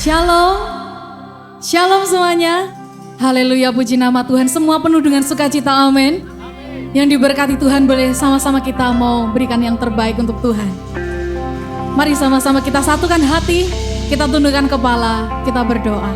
Shalom, shalom semuanya. Haleluya, puji nama Tuhan. Semua penuh dengan sukacita, amin. Yang diberkati Tuhan, boleh sama-sama kita mau berikan yang terbaik untuk Tuhan. Mari sama-sama kita satukan hati, kita tundukkan kepala, kita berdoa.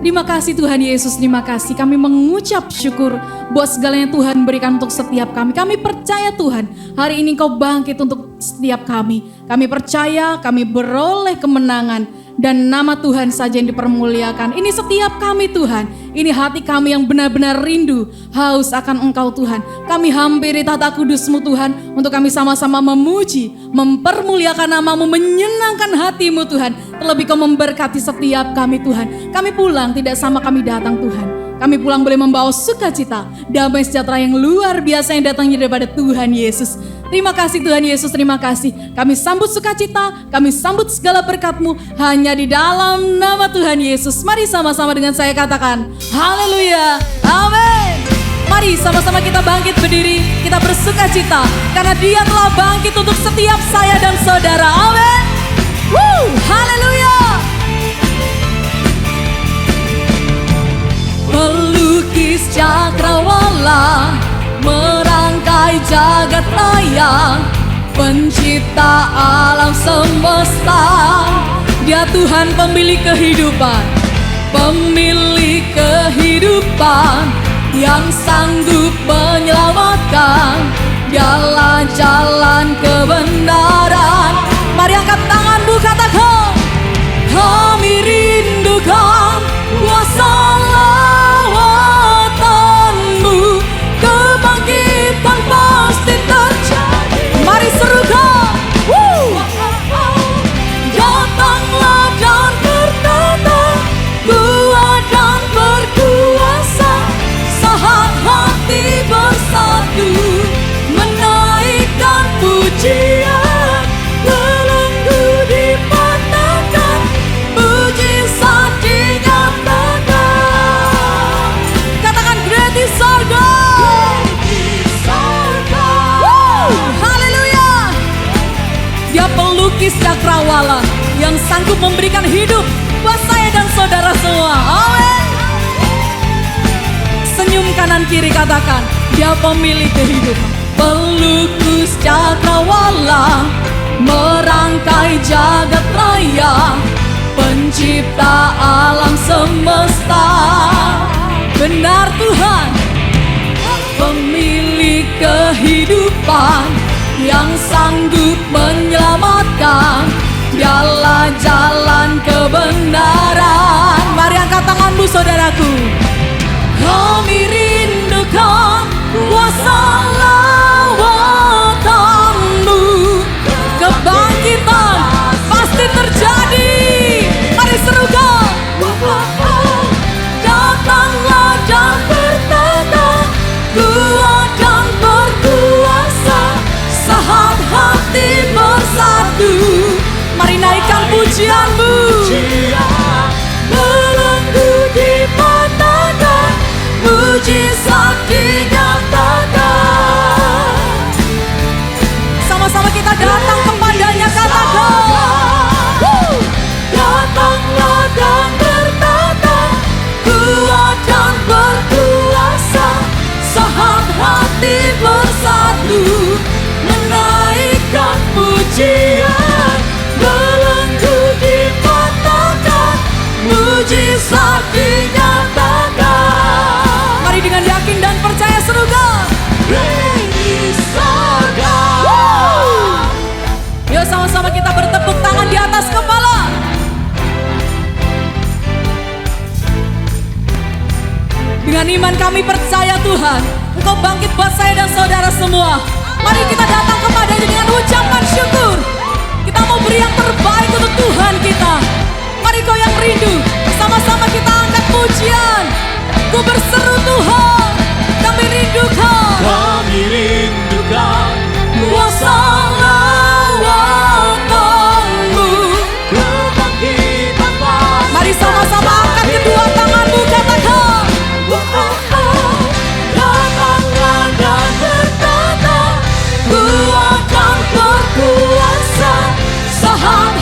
Terima kasih Tuhan Yesus, terima kasih. Kami mengucap syukur buat segalanya Tuhan berikan untuk setiap kami. Kami percaya Tuhan, hari ini Kau bangkit untuk setiap kami. Kami percaya kami beroleh kemenangan. Dan nama Tuhan saja yang dipermuliakan. Ini setiap kami Tuhan. Ini hati kami yang benar-benar rindu, haus akan Engkau Tuhan. Kami hampiri tahta kudus-Mu Tuhan. Untuk kami sama-sama memuji, mempermuliakan nama-Mu, menyenangkan hati-Mu Tuhan. Terlebih Kau memberkati setiap kami Tuhan. Kami pulang tidak sama kami datang Tuhan. Kami pulang boleh membawa sukacita, damai sejahtera yang luar biasa yang datangnya daripada Tuhan Yesus. Terima kasih Tuhan Yesus, terima kasih. Kami sambut sukacita, kami sambut segala berkat-Mu hanya di dalam nama Tuhan Yesus. Mari sama-sama dengan saya katakan, haleluya, amin. Mari sama-sama kita bangkit berdiri, kita bersukacita karena Dia telah bangkit untuk setiap saya dan saudara, amin. Haleluya. Pelukis cakrawala, merangkai jagat raya, pencipta alam semesta. Dia Tuhan pemilik kehidupan, pemilik kehidupan, yang sanggup menyelamatkan. Dialah jalan kebenaran. Mari angkat tanganmu, katakan, kami rindukan kuasa lawatanmu, kebangkitan pasti terjadi. Mari serukan, datanglah dan bertata, kuat dan berkuasa, saat hati bersatu, menaikkan pujian, belenggu dipatahkan, mujizat dinyatakan. Katakan great is our God. Haleluya. Dia pelukis cakrawala yang sanggup memberikan hidup buat saya dan saudara semua, amin. Senyum kanan kiri, katakan, Dia pemilik kehidupan. Pelukis cakrawala, merangkai jagat raya, pencipta alam semesta. Benar Tuhan, pemilik kehidupan, yang sanggup menyelamatkan. Dialah jalan kebenaran. Mari angkat tanganmu saudaraku. Kami rindukan kuasa lawatanmu, kebangkitan pasti terjadi. Mari serukan, datanglah dan bertata, kuat dan berkuasa, saat hati bersatu. Mari naikkan pujianmu, belenggu dipatahkan, mujizat dinyatakan. Sama-sama kita datang kepadanya, katakan, datanglah dan bertata, kuat dan berkuasa, saat hati bersatu, menaikkan pujian, belenggu dipatahkan, mujizat dinyatakan. Mari dengan yakin dan percaya serukan, great is our God. Yuk sama-sama kita bertepuk tangan di atas kepala. Dengan iman kami percaya Tuhan, Engkau bangkit buat saya dan saudara semua. Mari kita datang kepadanya dengan ucapan syukur. Kita mau beri yang terbaik untuk Tuhan kita. Mari kau yang rindu, sama-sama kita angkat pujian. Ku berseru Tuhan, kami rindukan. Kami rindukan kuasa lawatanmu, kebangkitan pasti. Mari sama-sama angkat kedua tanganmu, katakan, Datanglah dan bertata, kuat dan berkuasa, saat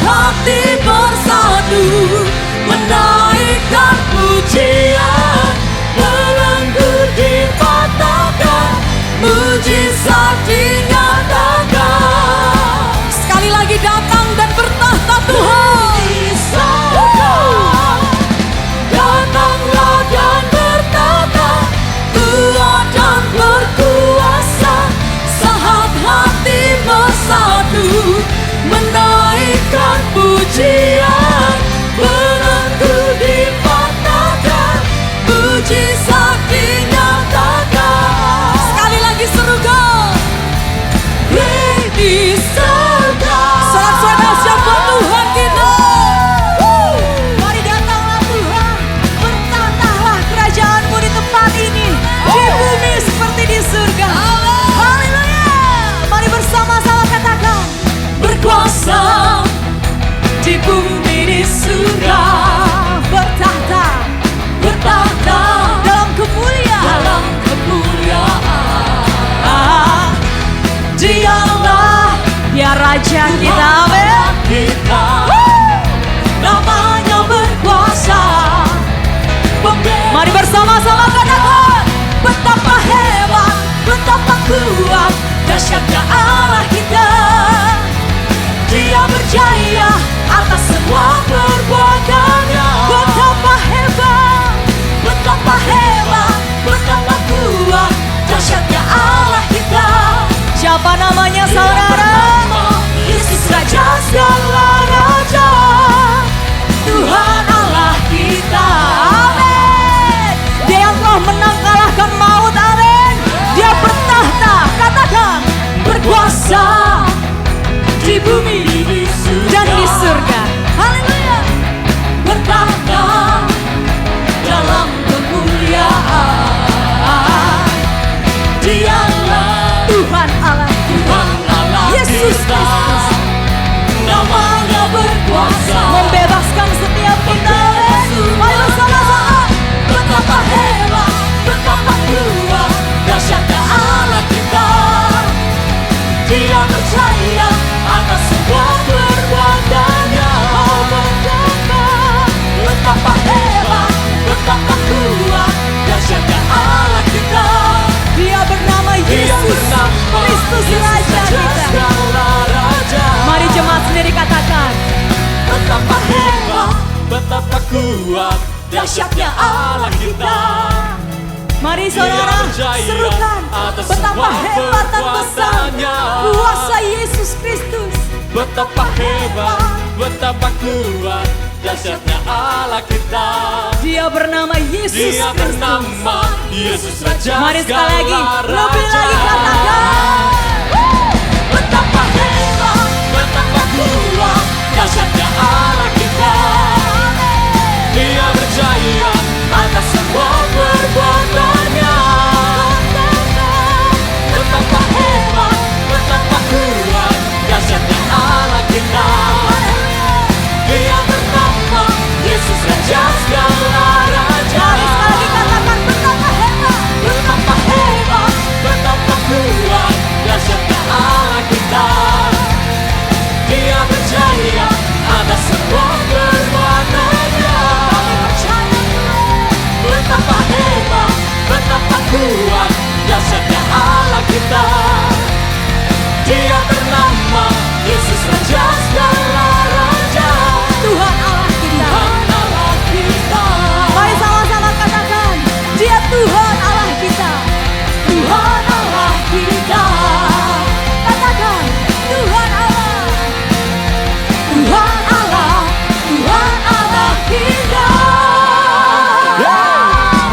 di surga, bertahta bertahta dalam kemuliaan. dalam kemuliaan. Dialah ya Raja kita, amin. Kita namanya berkuasa, Mari bersama-sama katakan, betapa hebat, betapa kuat, dahsyatnya Allah kita. Dia berjaya atas semua perbuatannya. Betapa hebat, Betapa hebat, betapa kuat, dahsyatnya Allah kita. siapa namanya saudara? Yesus Raja segala raja, Tuhan Allah kita. Amin. Dia yang telah menang kalahkan maut, amin. Dia bertahta, katakan, berkuasa Di bumi di surga, dan di surga. Haleluya. bertahta dalam kemuliaan. Dialah Tuhan Allah Tuhan Allah Yesus kita, Kristus, namanya berkuasa, membebaskan setiap kita. Mari bersama-sama. betapa hebat, betapa kuat, dahsyatnya Allah kita. Dia berjaya atas semua perbuatannya. Betapa hebat, betapa kuat, dahsyatnya Allah kita. Dia bernama Dia Yesus bernama Kristus, Yesus Raja Raja kita. segala raja. Mari jemaat sendiri katakan, Betapa hebat, betapa kuat, dahsyatnya Allah kita. mari saudara berjaya serukan, atas betapa semua hebat dan besar perbuatannya. kuasa Yesus Kristus. Betapa hebat, betapa kuat, dahsyatnya Allah kita. Dia bernama Yesus Dia Kristus. bernama Yesus Raja Mari sekali lagi, segala lebih raja. lagi katakan, Betapa hebat, betapa kuat, dahsyatnya Allah kita. Dia berjaya atas semua perbuatannya. Betapa hebat, betapa kuat, dahsyatnya Allah kita. Dia bernama Yesus Raja segala raja. mari sekali lagi katakan, betapa hebat. Betapa hebat, betapa kuat, dahsyatnya Allah kita. Dia berjaya atas semua perbuatannya. Betapa hebat, betapa kuat, dahsyatnya Allah kita. Dia bernama Yesus Raja segala raja, Tuhan Allah kita. Tuhan Allah kita. Mari sama-sama katakan, dia Tuhan Allah kita. Tuhan Allah kita. Katakan, Tuhan Allah. Tuhan Allah, Tuhan Allah kita.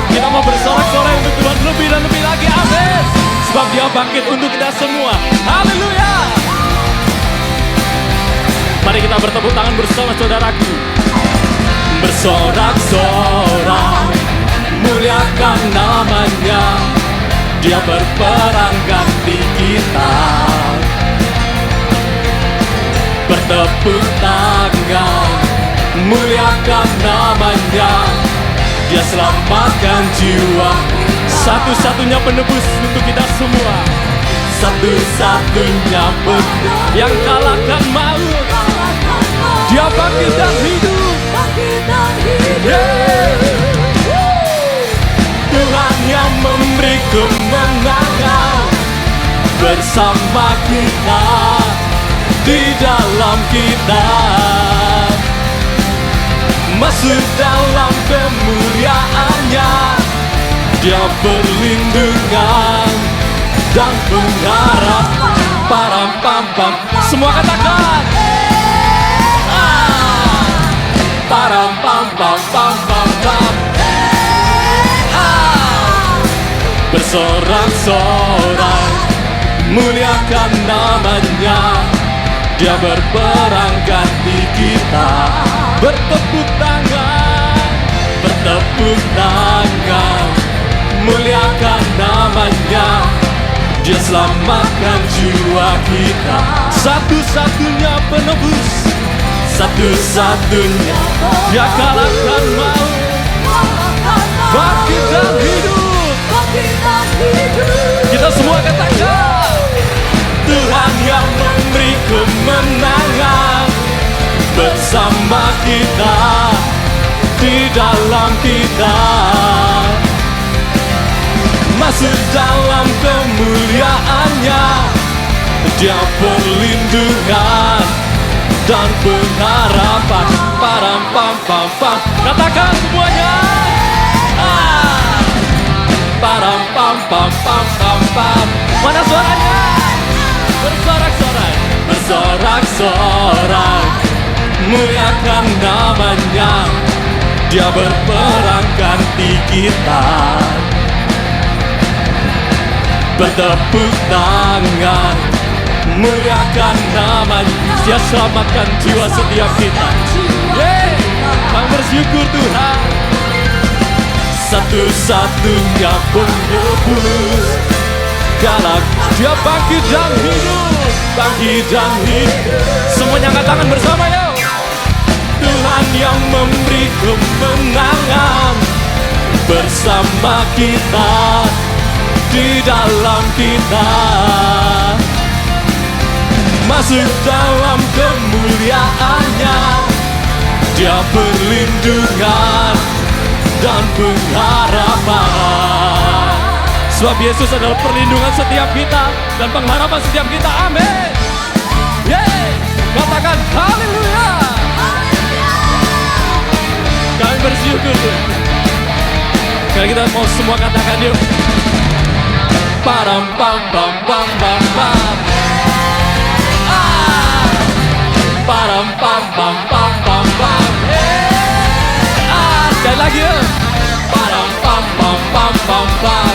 Kita mau bersorak-sorai untuk Tuhan lebih dan lebih lagi, amin. Sebab Dia bangkit untuk kita semua. Haleluya. Mari kita bertepuk tangan bersama saudaraku. Bersorak-sorai, muliakan namanya. Dia berperang ganti kita. Bertepuk tangan, muliakan namanya. Dia selamatkan jiwa, satu-satunya penebus untuk kita semua. Satu-satunya penebus yang kalahkan maut. Dia bangkit dan hidup. Yeah. Tuhan yang memberi kemenangan bersama kita, di dalam kita, masuk dalam kemuliaannya. Dia perlindungan dan pengharapan. Param pam pam, semua katakan. Param pam pam pam pam pam. Bersorak-sorai, muliakan namanya. Dia berperang ganti kita. Bertepuk tangan, bertepuk tangan, muliakan namanya. Dia selamatkan jiwa kita. Satu-satunya penebus, Satu-satunya Dia kalahkan maut, bangkit dan hidup. Kita semua katakan, Tuhan yang memberi kemenangan bersama kita, di dalam kita, masuk dalam kemuliaannya. Dia perlindungan dan pengharapan. Param pam pam pam. Katakan semuanya. Param pam pam pam pam pam. Mana suaranya? Bersorak-sorai, bersorak-sorai, muliakan namanya. Dia berperang ganti kita. Bertepuk tangan, muliakan namanya. Dia selamatkan jiwa setiap kita. Kami bersyukur Tuhan, satu-satunya penebus. Galak, dia bangkit dan hidup, bangkit dan hidup. Semuanya angkat tangan bersama ya. Tuhan yang memberi kemenangan bersama kita, di dalam kita, masuk dalam kemuliaannya. Dia perlindungan dan pengharapan. Sebab Yesus adalah perlindungan setiap kita dan pengharapan setiap kita. Amin. Katakan haleluya. Kami bersyukur Tuhan. Sekarang kita mau semua katakan yuk. Param pam pam pam pam pam. Param pam pam pam pam pam. Sekali lagi yuk. Param pam pam pam pam pam.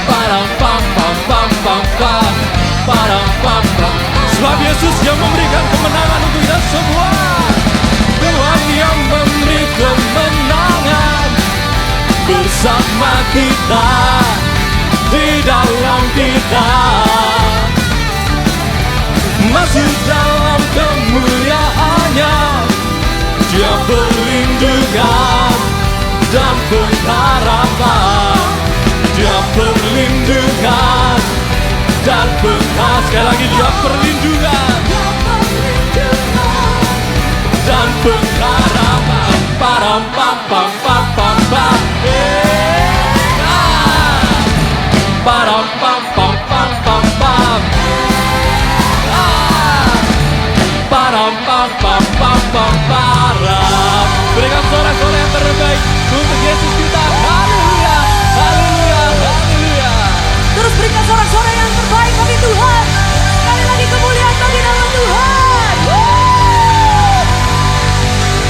Param pam pam pam pam pam. Param pam pam. Sebab Yesus yang memberikan kemenangan untuk kita semua. Tuhan yang memberi kemenangan bersama kita, di dalam kita, masuk dalam kemuliaannya. Dia perlindungan dan pengharapan. Dia perlindungan dan pengharapan. Sekali lagi dia perlindungan dan pengharapan. Param pam pam pam pam pam. Param pam pam pam pam pam. Param pam pam pam pam param. Berikan sorak-sorai yang terbaik untuk Yesus kita. Haleluya, haleluya, haleluya. Terus berikan sorak-sorai yang terbaik bagi Tuhan. Sekali lagi kemuliaan bagi nama Tuhan.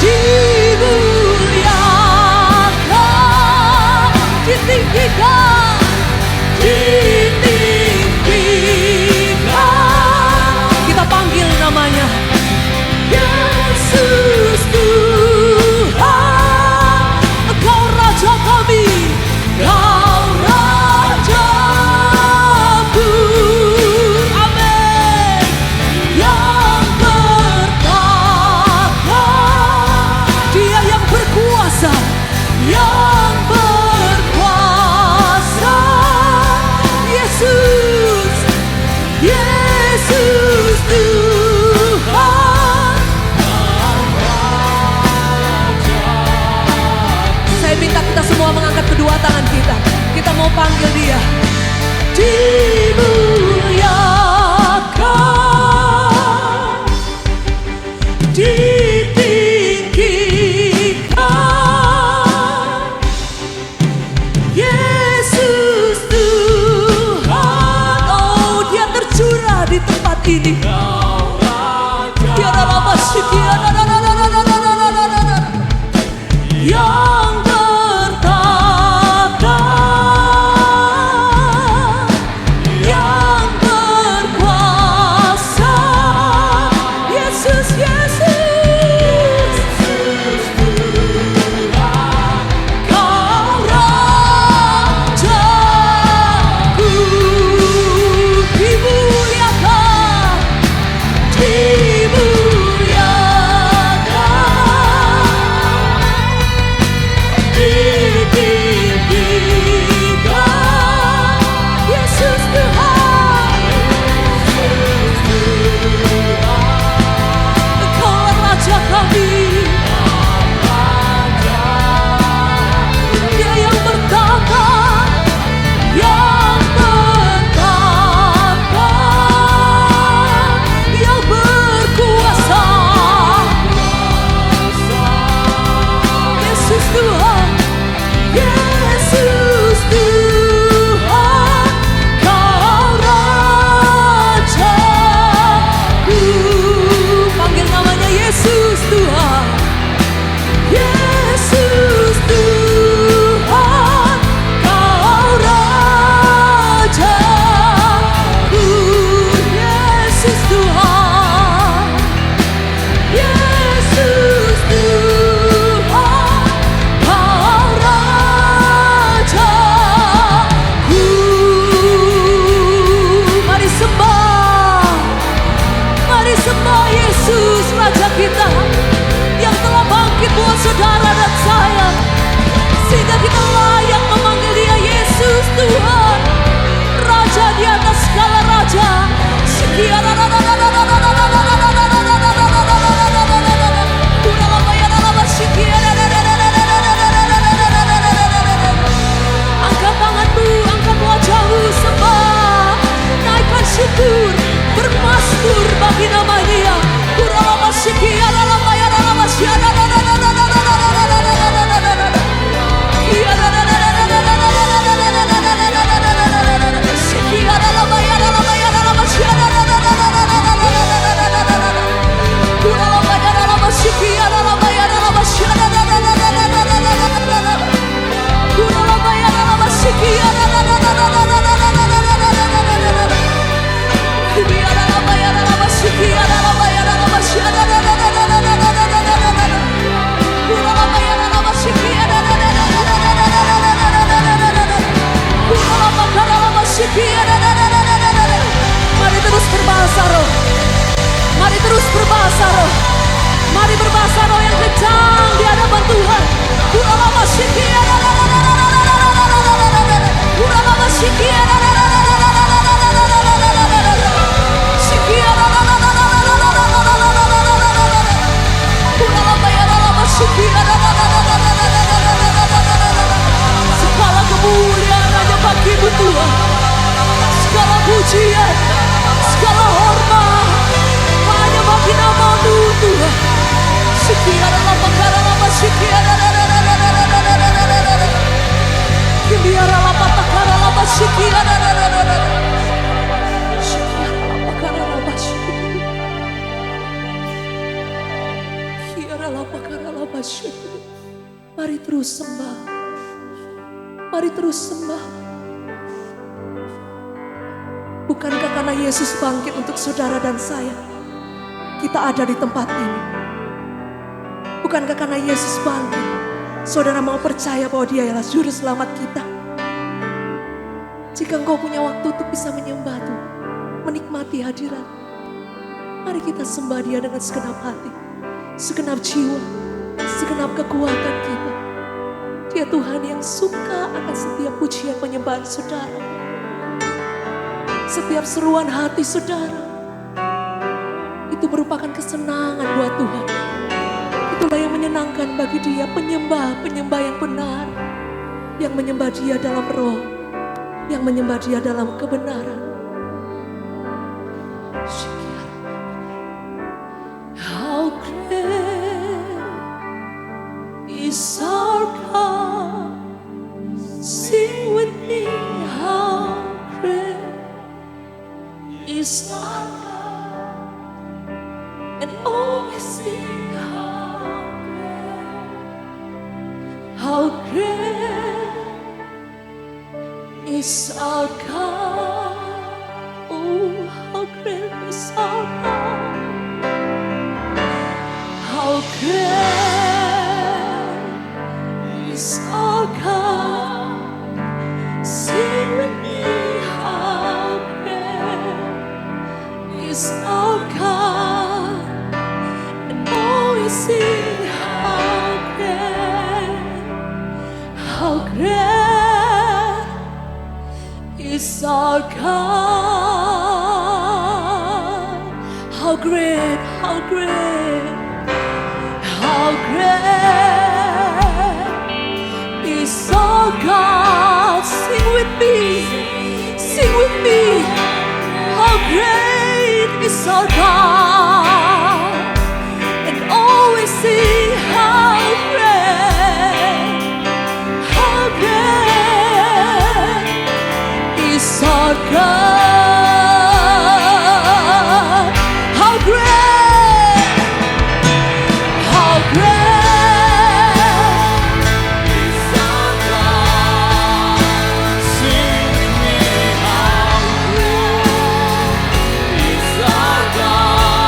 Dimuliakan, ditinggikan, ditinggikan. Kita panggil namanya Yesus Tuhan. Engkau Raja kami, Engkau Rajaku. Segala kemuliaan hanya bagi-Mu Tuhan. Segala pujian, segala hormat hanya bagi nama-Mu Tuhan. Sekian lama karena sekian biara lama takara lama sekian sekian lama karena lama sekian biara lama karena lama sekian. Mari terus sembah, mari terus sembah. Bukankah karena Yesus bangkit untuk saudara dan saya, kita ada di tempat ini? Bukankah karena Yesus bangkit, saudara mau percaya bahwa Dia ialah juru selamat kita? Jika engkau punya waktu untuk bisa menyembah Tuhan, menikmati hadirat, mari kita sembah Dia dengan segenap hati, segenap jiwa, segenap kekuatan kita. Dia Tuhan yang suka akan setiap pujian penyembahan saudara, setiap seruan hati saudara. Itu merupakan kesenangan buat Tuhan. Itulah yang menyenangkan bagi Dia, penyembah yang benar, yang menyembah Dia dalam roh, yang menyembah Dia dalam kebenaran. How great is our God? Sing with me, how great is our God, and always sing how great is our God. Oh, how great is our God. How great is our God. Sing with me, how great is our God. And always sing how great is our God. How great, how great, how great is our God. Sing with me, sing with me. How great is our God. And always sing how great, how great is our God. How great, how great is our God. Sing with me, how great is our God.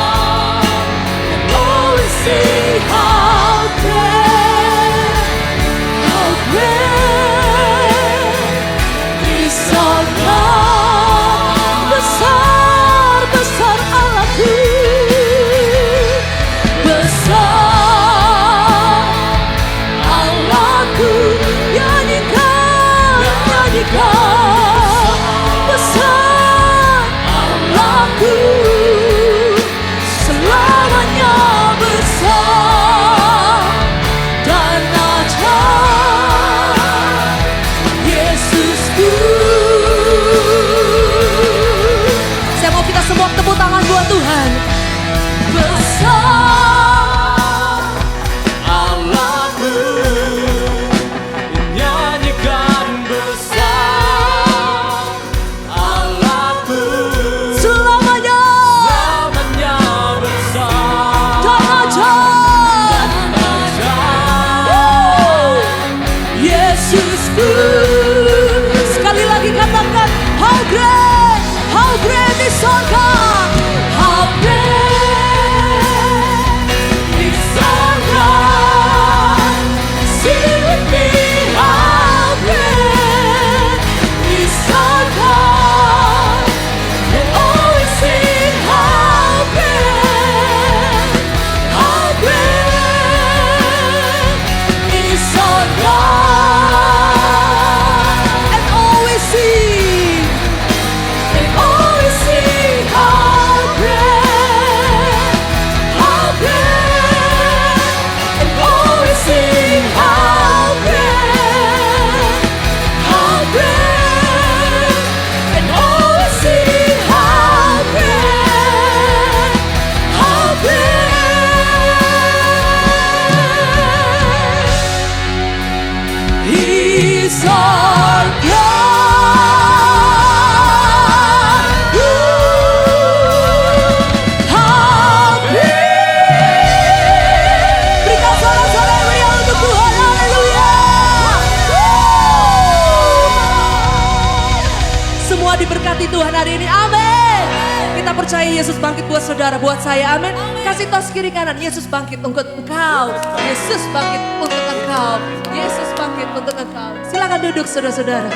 Yesus bangkit buat saudara, buat saya. Amin. Kasih tos kiri kanan. Yesus bangkit untuk engkau. Yesus bangkit untuk engkau. Yesus bangkit untuk engkau. Silakan duduk saudara-saudara.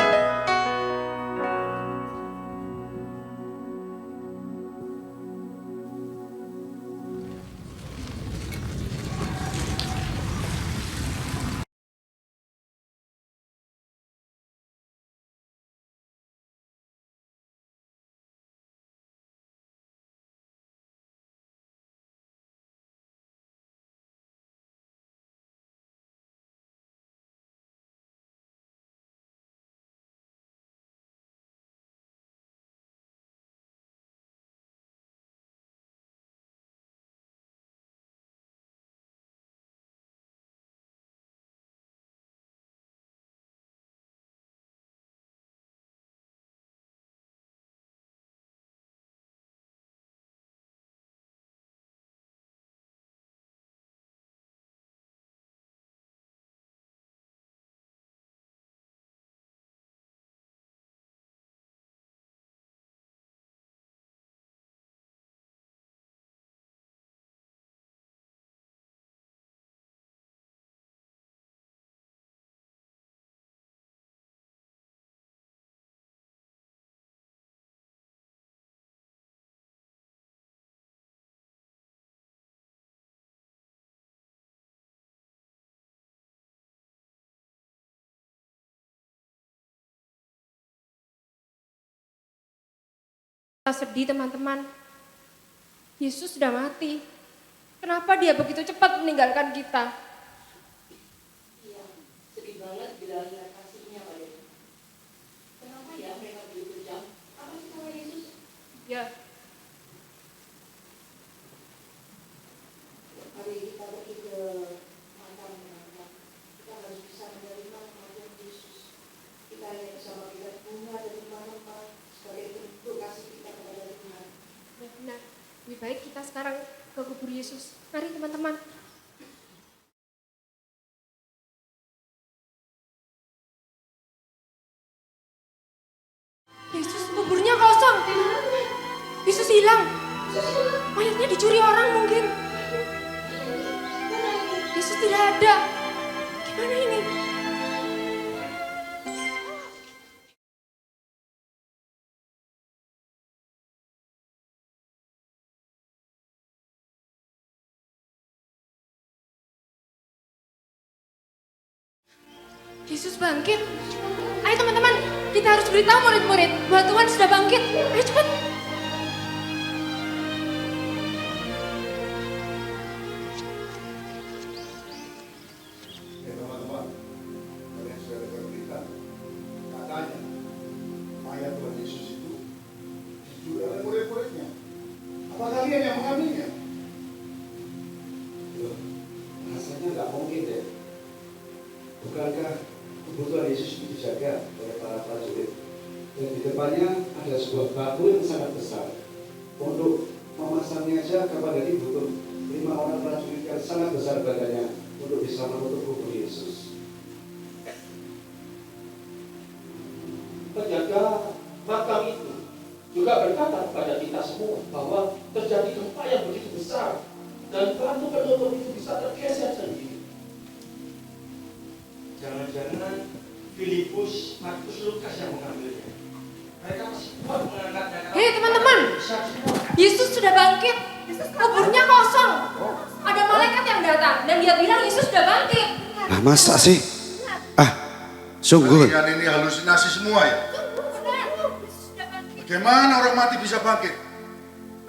Kita sedih teman-teman. Yesus sudah mati. Kenapa dia begitu cepat meninggalkan kita? Iya, sedih banget bila lihat kasihnya Pak Yesus. Kenapa ya mereka begitu jam? Apa sih sama Yesus? Ya, Hari kita pergi ke makam teman-teman, kita harus bisa menerima kematian Yesus. Kita hanya bersama kita bunga dan rempah-rempah sebagai bentuk kasih kita kepada Tuhan. benar. Lebih baik kita sekarang ke kubur Yesus. Mari teman-teman. Yesus, kuburnya kosong. Yesus hilang. Mayatnya dicuri orang mungkin. Yesus tidak ada. Gimana ini? Yesus bangkit. Ayo teman-teman, kita harus beritahu murid-murid bahwa Tuhan sudah bangkit. Ayo cepat. Ya teman-teman, kalian sudah dengar berita. Katanya, mayat Tuhan Yesus itu dicuri oleh murid-muridnya. Apa kalian yang mengambilnya? Loh, rasanya nggak mungkin deh. Bukankah kebutuhan Yesus itu dijaga oleh para prajurit? Dan di depannya ada sebuah batu yang sangat besar. Untuk memasangnya aja kapan lagi butuh 5 orang prajurit yang sangat besar badannya untuk bisa menutup kubur Yesus. Penjaga makam itu juga berkata kepada kita semua bahwa terjadi gempa yang begitu besar dan batu penutup itu bisa tergeser sendiri. Jangan-jangan Filipus, Markus, Lukas yang mengambilnya. Mereka masih kuat mengangkatnya. Hei teman-teman, Yesus sudah bangkit. Kuburnya kosong. Ada malaikat yang datang dan dia bilang Yesus sudah bangkit. Nah masa sih? Sungguh. Kalian ini halusinasi semua ya? Yesus sudah bangkit. Bagaimana orang mati bisa bangkit?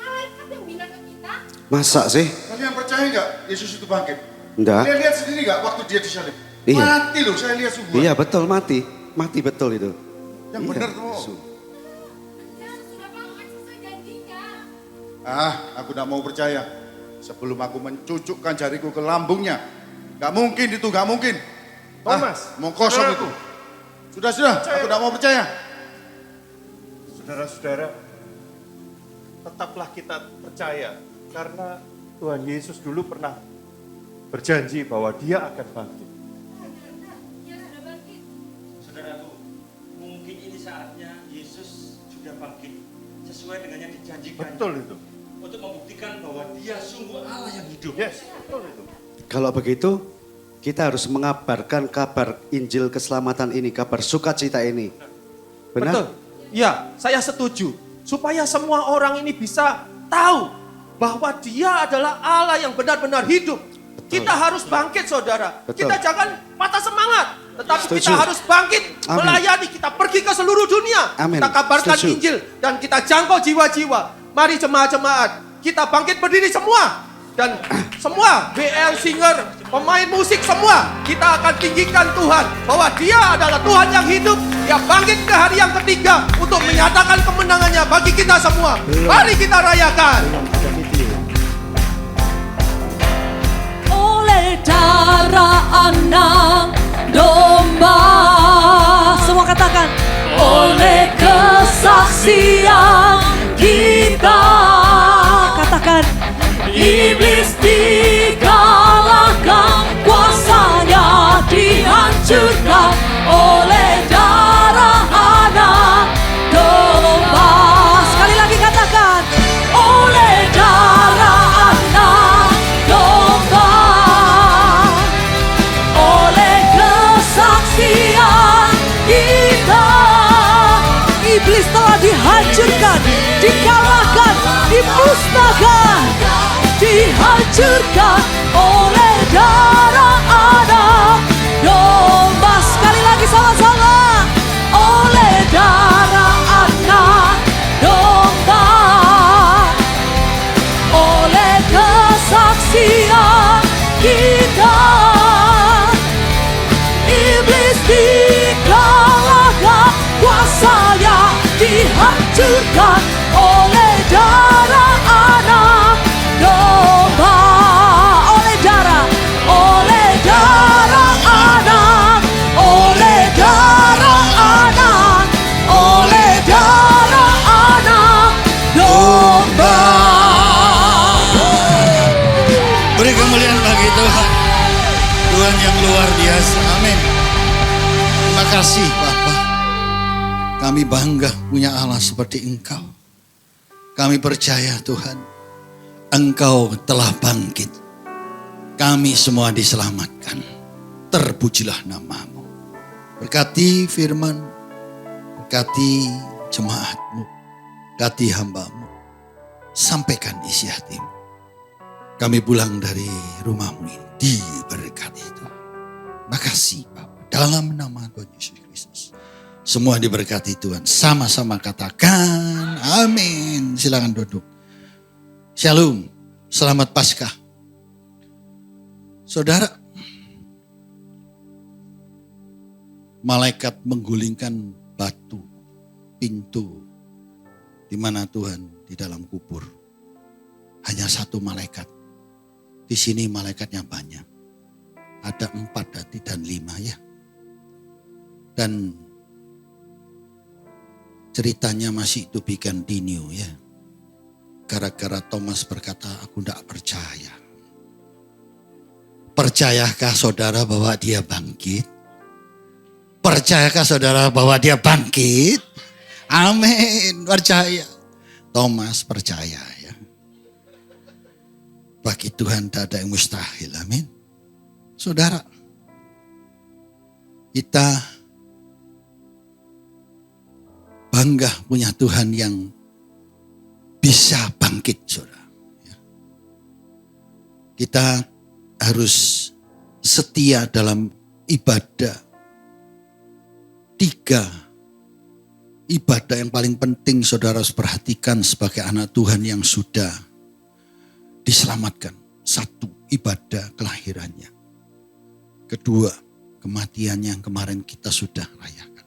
Malaikat yang bilang ke kita. Masa sih? Kalian percaya nggak Yesus itu bangkit? Enggak. Kalian lihat sendiri nggak waktu dia disalib? Iya. Mati loh, saya lihat sungguh. Iya betul mati. Mati betul itu. Yang Iya, benar tuh. Yesus sudah bangkit sesuai janjinya. Aku tidak mau percaya. Sebelum aku mencucukkan jariku ke lambungnya. Gak mungkin itu, gak mungkin. Thomas, Mau kosong itu. Sudah, aku tidak mau percaya. Saudara-saudara, tetaplah kita percaya karena Tuhan Yesus dulu pernah berjanji bahwa Dia akan bangkit. Dia sudah bangkit. Saudaraku, mungkin ini saatnya Yesus sudah bangkit sesuai dengan yang dijanjikan. Betul itu. untuk membuktikan bahwa dia sungguh Allah yang hidup. Yes, betul itu. Kalau begitu, kita harus mengabarkan kabar Injil keselamatan ini, kabar sukacita ini. Benar? Betul. Ya, saya setuju. Supaya semua orang ini bisa tahu bahwa dia adalah Allah yang benar-benar hidup. Kita harus bangkit, saudara. Betul. Kita jangan patah semangat. Tetapi Setuju. kita harus bangkit, Amin. melayani. Kita pergi ke seluruh dunia. Amin. Kita kabarkan Setuju. Injil. Dan kita jangkau jiwa-jiwa. Mari jemaat-jemaat, kita bangkit berdiri semua. Dan semua BL singer, pemain musik semua, kita akan tinggikan Tuhan. Bahwa dia adalah Tuhan yang hidup. Dia bangkit ke hari yang ketiga untuk menyatakan kemenangannya bagi kita semua. Mari kita rayakan. Oleh darah anak domba, semua katakan, oleh kesaksian kita, katakan, iblis dikalahkan, kuasanya dihancurkan oleh darah anak domba. Sekali lagi katakan, oleh darah anak domba, oleh kesaksian kita, iblis telah dihancurkan, dikalahkan, dimusnahkan, dihancurkan oleh darah anak domba. Sekali lagi sama-sama, oleh darah anak domba, oleh kesaksian kita, iblis dikalahkan, kuasanya dihancurkan oleh darah anak domba. Oleh darah anak, oleh darah anak, oleh darah anak domba. Beri kemuliaan bagi Tuhan. Tuhan yang luar biasa. Amin. Terima kasih Bapa. Kami bangga punya Allah seperti Engkau. Kami percaya Tuhan, Engkau telah bangkit. Kami semua diselamatkan. Terpujilah nama-Mu. Berkati firman, berkati jemaat-Mu, berkati hamba-Mu. Sampaikan isi hati-Mu. Kami pulang dari rumah-Mu ini diberkati Tuhan. Makasih Bapak. Dalam nama Tuhan Yesus Kristus. Semua diberkati Tuhan. Sama-sama katakan amin. Silakan duduk. Shalom. Selamat Paskah. Saudara, malaikat menggulingkan batu pintu di mana Tuhan di dalam kubur. Hanya satu malaikat. Di sini malaikatnya banyak. Ada 4 dan 5 ya. Dan ceritanya masih to be continue ya. Gara-gara Thomas berkata, aku tidak percaya. Percayakah saudara bahwa dia bangkit? Percayakah saudara bahwa dia bangkit? Amin, percaya. Thomas percaya ya. Bagi Tuhan tak ada yang mustahil, amin. Saudara, kita bangga punya Tuhan yang bisa bangkit, saudara. Kita harus setia dalam ibadah. 3 ibadah yang paling penting saudara harus perhatikan sebagai anak Tuhan yang sudah diselamatkan. 1, ibadah kelahirannya. 2, kematiannya yang kemarin kita sudah rayakan.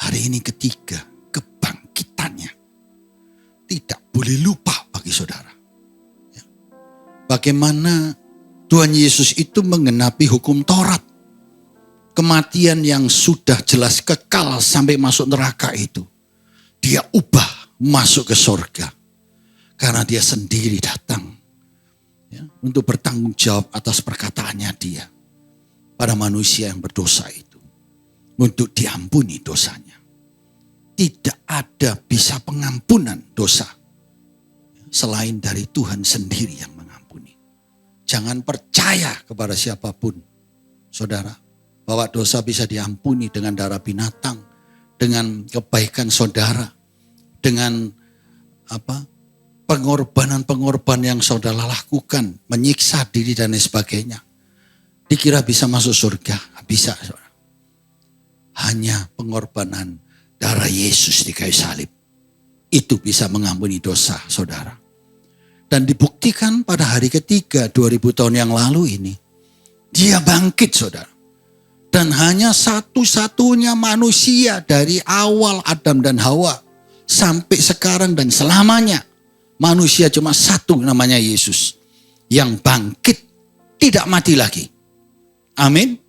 Hari ini 3, kebangkitannya. Tidak boleh lupa bagi saudara. Bagaimana Tuhan Yesus itu menggenapi hukum Taurat. Kematian yang sudah jelas kekal sampai masuk neraka itu. Dia ubah masuk ke surga. Karena dia sendiri datang. Ya, untuk bertanggung jawab atas perkataannya dia. Pada manusia yang berdosa itu. Untuk diampuni dosanya. Tidak ada bisa pengampunan dosa. selain dari Tuhan sendiri yang mengampuni. Jangan percaya kepada siapapun, saudara, bahwa dosa bisa diampuni dengan darah binatang, dengan kebaikan saudara, dengan pengorbanan-pengorbanan yang saudara lakukan, menyiksa diri dan lain sebagainya. Dikira bisa masuk surga, bisa, saudara. Hanya pengorbanan darah Yesus di kayu salib itu bisa mengampuni dosa, saudara. Dan dibuktikan pada hari ketiga 2000 tahun yang lalu ini, dia bangkit, saudara. Dan hanya satu-satunya manusia dari awal Adam dan Hawa sampai sekarang dan selamanya, manusia cuma satu, namanya Yesus, yang bangkit, tidak mati lagi. Amin.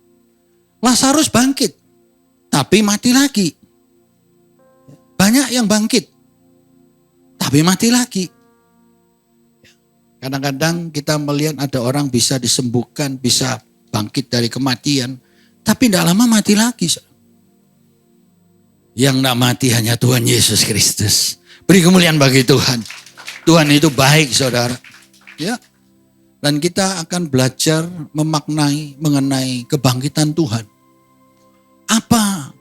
Lazarus bangkit, tapi mati lagi. Banyak yang bangkit, tapi mati lagi. Kadang-kadang kita melihat ada orang bisa disembuhkan, bisa bangkit dari kematian, tapi tidak lama mati lagi. Yang tidak mati hanya Tuhan Yesus Kristus. Beri kemuliaan bagi Tuhan. Tuhan itu baik, saudara. Ya. Dan kita akan belajar memaknai mengenai kebangkitan Tuhan. Apa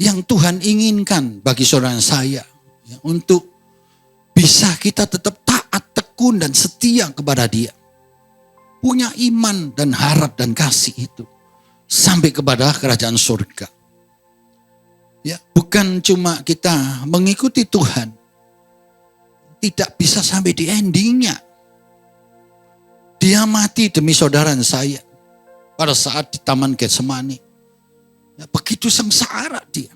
yang Tuhan inginkan bagi saudara saya, ya, untuk bisa kita tetap taat, tekun dan setia kepada Dia. Punya iman dan harap dan kasih itu sampai kepada kerajaan surga. Ya, bukan cuma kita mengikuti Tuhan, tidak bisa sampai di endingnya. Dia mati demi saudara dan saya pada saat di Taman Getsemani. Ya, begitu sengsara dia.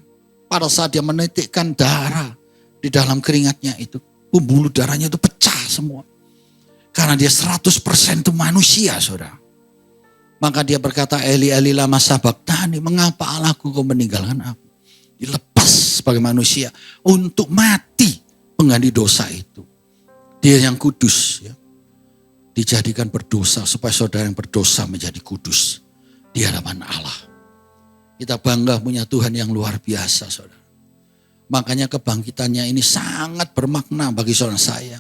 Pada saat dia menitikkan darah di dalam keringatnya itu, pembuluh darahnya itu pecah semua. Karena dia 100% itu manusia, saudara. Maka dia berkata, Eli Eli lama sabachthani, mengapa Allahku kau meninggalkan aku? Dilepas sebagai manusia untuk mati pengganti dosa itu. Dia yang kudus, ya, dijadikan berdosa supaya saudara yang berdosa menjadi kudus di hadapan Allah. Kita bangga punya Tuhan yang luar biasa, saudara. Makanya kebangkitannya ini sangat bermakna bagi saudara saya.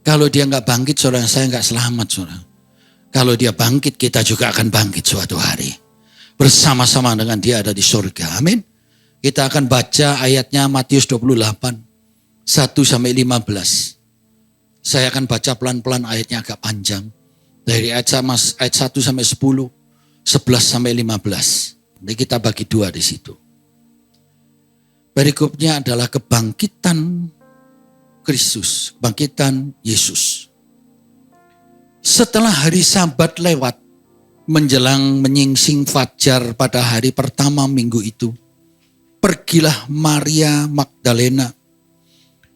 Kalau dia nggak bangkit, saudara saya nggak selamat, saudara. Kalau dia bangkit, kita juga akan bangkit suatu hari. Bersama-sama dengan dia ada di surga. Amin. Kita akan baca ayatnya Matius 28, 1-15. Saya akan baca pelan-pelan, ayatnya agak panjang. Dari ayat 1-10, 11-15. Jadi kita bagi dua di situ. Perikopnya adalah kebangkitan Kristus, kebangkitan Yesus. Setelah hari Sabat lewat, menjelang menyingsing fajar pada hari pertama minggu itu, pergilah Maria Magdalena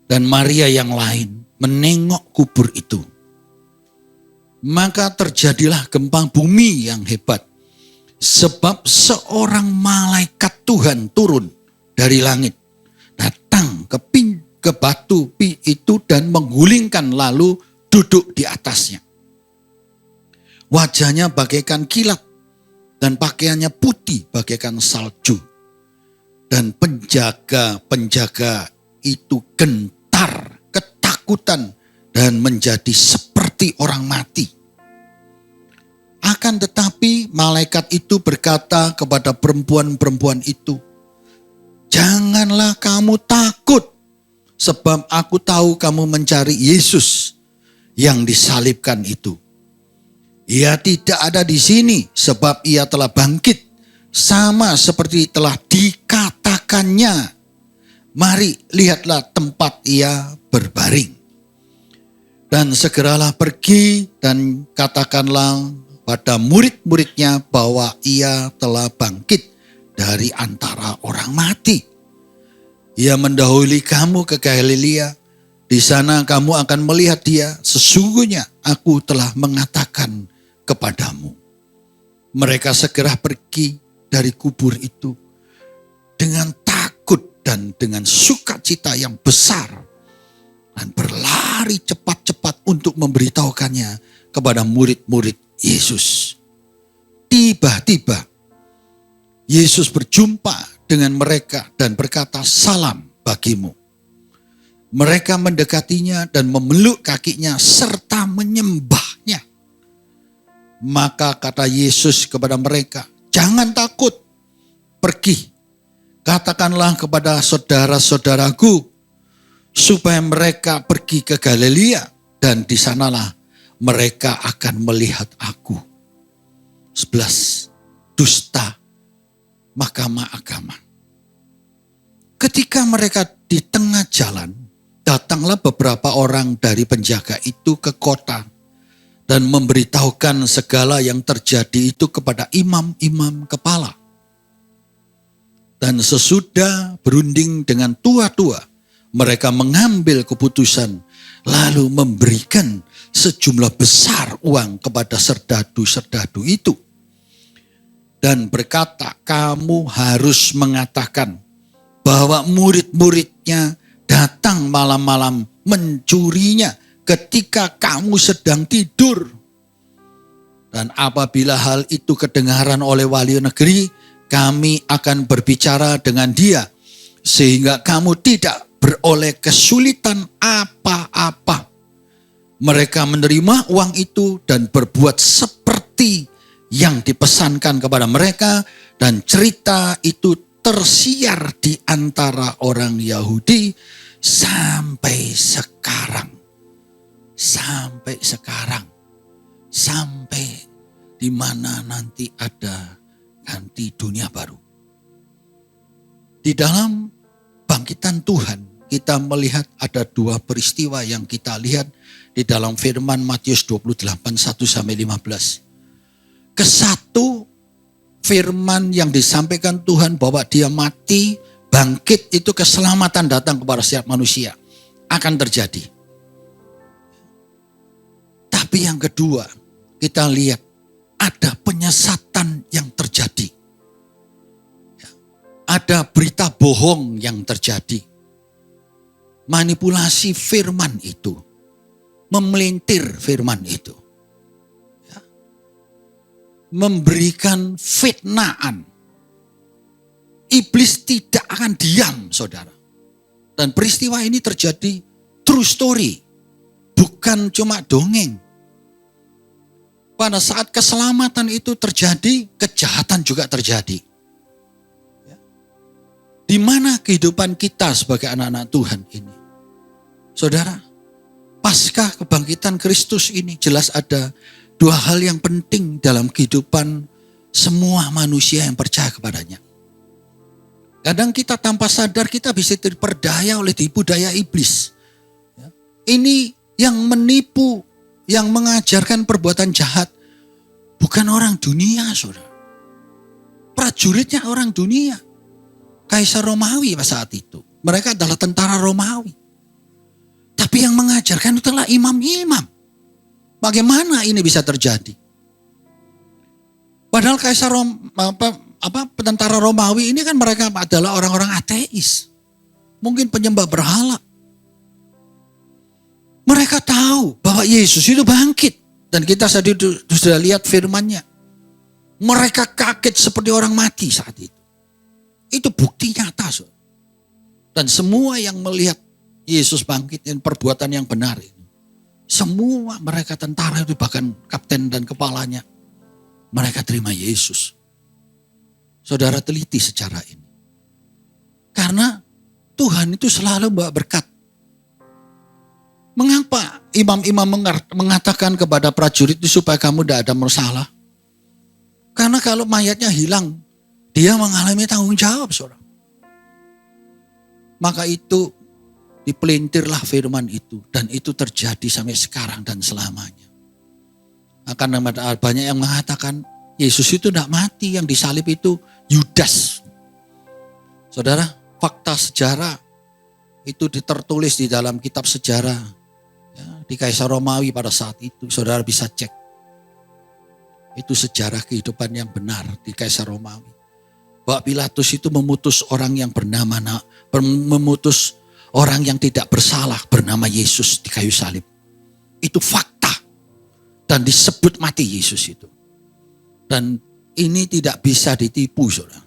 dan Maria yang lain menengok kubur itu. Maka terjadilah gempa bumi yang hebat, sebab seorang malaikat Tuhan turun dari langit, datang ke batu itu dan menggulingkan lalu duduk di atasnya. Wajahnya bagaikan kilat dan pakaiannya putih bagaikan salju. Dan penjaga-penjaga itu gentar, ketakutan dan menjadi seperti orang mati. Akan tetapi malaikat itu berkata kepada perempuan-perempuan itu, "Janganlah kamu takut, sebab aku tahu kamu mencari Yesus yang disalibkan itu. Ia tidak ada di sini, sebab ia telah bangkit, sama seperti telah dikatakannya. Mari lihatlah tempat ia berbaring. Dan segeralah pergi dan katakanlah pada murid-muridnya bahwa ia telah bangkit dari antara orang mati. Ia mendahului kamu ke Galilea. Di sana kamu akan melihat dia. Sesungguhnya aku telah mengatakan kepadamu." Mereka segera pergi dari kubur itu dengan takut dan dengan sukacita yang besar, dan berlari cepat-cepat untuk memberitahukannya kepada murid-murid Yesus. Tiba-tiba Yesus berjumpa dengan mereka dan berkata, "Salam bagimu." Mereka mendekatinya dan memeluk kakinya serta menyembahnya. Maka kata Yesus kepada mereka, "Jangan takut, pergi. Katakanlah kepada saudara-saudaraku supaya mereka pergi ke Galilea dan di sanalah mereka akan melihat aku." 11. Dusta Mahkamah Agama. Ketika mereka di tengah jalan, datanglah beberapa orang dari penjaga itu ke kota dan memberitahukan segala yang terjadi itu kepada imam-imam kepala. Dan sesudah berunding dengan tua-tua, mereka mengambil keputusan lalu memberikan sejumlah besar uang kepada serdadu-serdadu itu. Dan berkata, "Kamu harus mengatakan bahwa murid-muridnya datang malam-malam mencurinya ketika kamu sedang tidur. Dan apabila hal itu kedengaran oleh wali negeri, kami akan berbicara dengan dia sehingga kamu tidak beroleh kesulitan apa-apa." Mereka menerima uang itu dan berbuat seperti yang dipesankan kepada mereka, dan cerita itu tersiar di antara orang Yahudi sampai sekarang. Sampai sekarang. Sampai di mana nanti ada ganti dunia baru. Di dalam bangkitan Tuhan, kita melihat ada dua peristiwa yang kita lihat di dalam firman Matius 28, 1-15. Kesatu, firman yang disampaikan Tuhan bahwa dia mati, bangkit, itu keselamatan datang kepada setiap manusia. Akan terjadi. Tapi yang kedua, kita lihat ada penyesatan yang terjadi. Ada berita bohong yang terjadi. Manipulasi firman itu. Memelintir firman itu. Memberikan fitnaan. Iblis tidak akan diam, saudara. Dan peristiwa ini terjadi true story. Bukan cuma dongeng. Pada saat keselamatan itu terjadi, kejahatan juga terjadi. Di mana kehidupan kita sebagai anak-anak Tuhan ini? Saudara, pasca kebangkitan Kristus ini jelas ada dua hal yang penting dalam kehidupan semua manusia yang percaya kepadanya. Kadang kita tanpa sadar kita bisa terperdaya oleh tipu daya iblis. Ini yang menipu, yang mengajarkan perbuatan jahat, bukan orang dunia, saudara. Prajuritnya orang dunia. Kaisar Romawi pada saat itu. Mereka adalah tentara Romawi. Tapi yang mengajarkan itu adalah imam-imam. Bagaimana ini bisa terjadi? Padahal Kaisar tentara Romawi ini kan mereka adalah orang-orang ateis. Mungkin penyembah berhala. Mereka tahu bahwa Yesus itu bangkit. Dan kita sudah lihat firman-Nya. Mereka kaget seperti orang mati saat itu. Itu bukti nyata. Dan semua yang melihat Yesus bangkit dan perbuatan yang benar ini. Semua mereka tentara itu, bahkan kapten dan kepalanya. Mereka terima Yesus. Saudara teliti secara ini. Karena Tuhan itu selalu bawa berkat. Mengapa imam-imam mengatakan kepada prajurit itu supaya kamu tidak ada masalah? Karena kalau mayatnya hilang, dia mengalami tanggung jawab, saudara. Maka itu dipelintirlah firman itu. Dan itu terjadi sampai sekarang dan selamanya. Akan banyak yang mengatakan Yesus itu tidak mati, yang disalib itu Yudas. Saudara, fakta sejarah itu tertulis di dalam kitab sejarah ya, di Kaisar Romawi pada saat itu. Saudara bisa cek. Itu sejarah kehidupan yang benar di Kaisar Romawi. Bahwa Pilatus itu memutus orang yang memutus orang yang tidak bersalah bernama Yesus di kayu salib. Itu fakta. Dan disebut mati Yesus itu. Dan ini tidak bisa ditipu, saudara.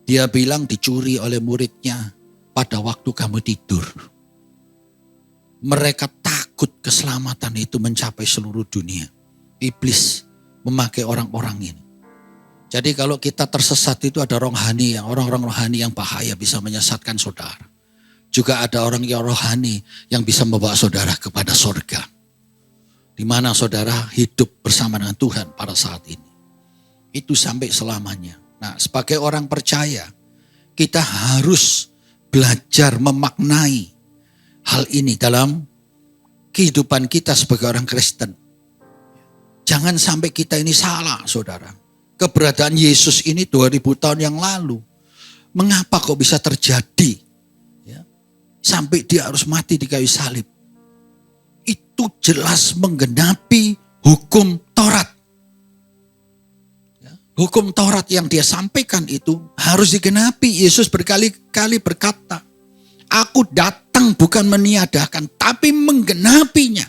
Dia bilang dicuri oleh muridnya pada waktu kamu tidur. mereka takut keselamatan itu mencapai seluruh dunia. Iblis memakai orang-orang ini. Jadi kalau kita tersesat itu ada orang-orang rohani yang bahaya bisa menyesatkan saudara. Juga ada orang yang rohani yang bisa membawa saudara kepada surga. Di mana saudara hidup bersama dengan Tuhan pada saat ini. Itu sampai selamanya. Nah, sebagai orang percaya, kita harus belajar memaknai hal ini dalam kehidupan kita sebagai orang Kristen. Jangan sampai kita ini salah, saudara. Keberadaan Yesus ini 2000 tahun yang lalu. Mengapa kok bisa terjadi? Ya, sampai dia harus mati di kayu salib. Itu jelas menggenapi hukum Taurat. Ya, hukum Taurat yang dia sampaikan itu harus digenapi. Yesus berkali-kali berkata, aku datang bukan meniadakan, tapi menggenapinya.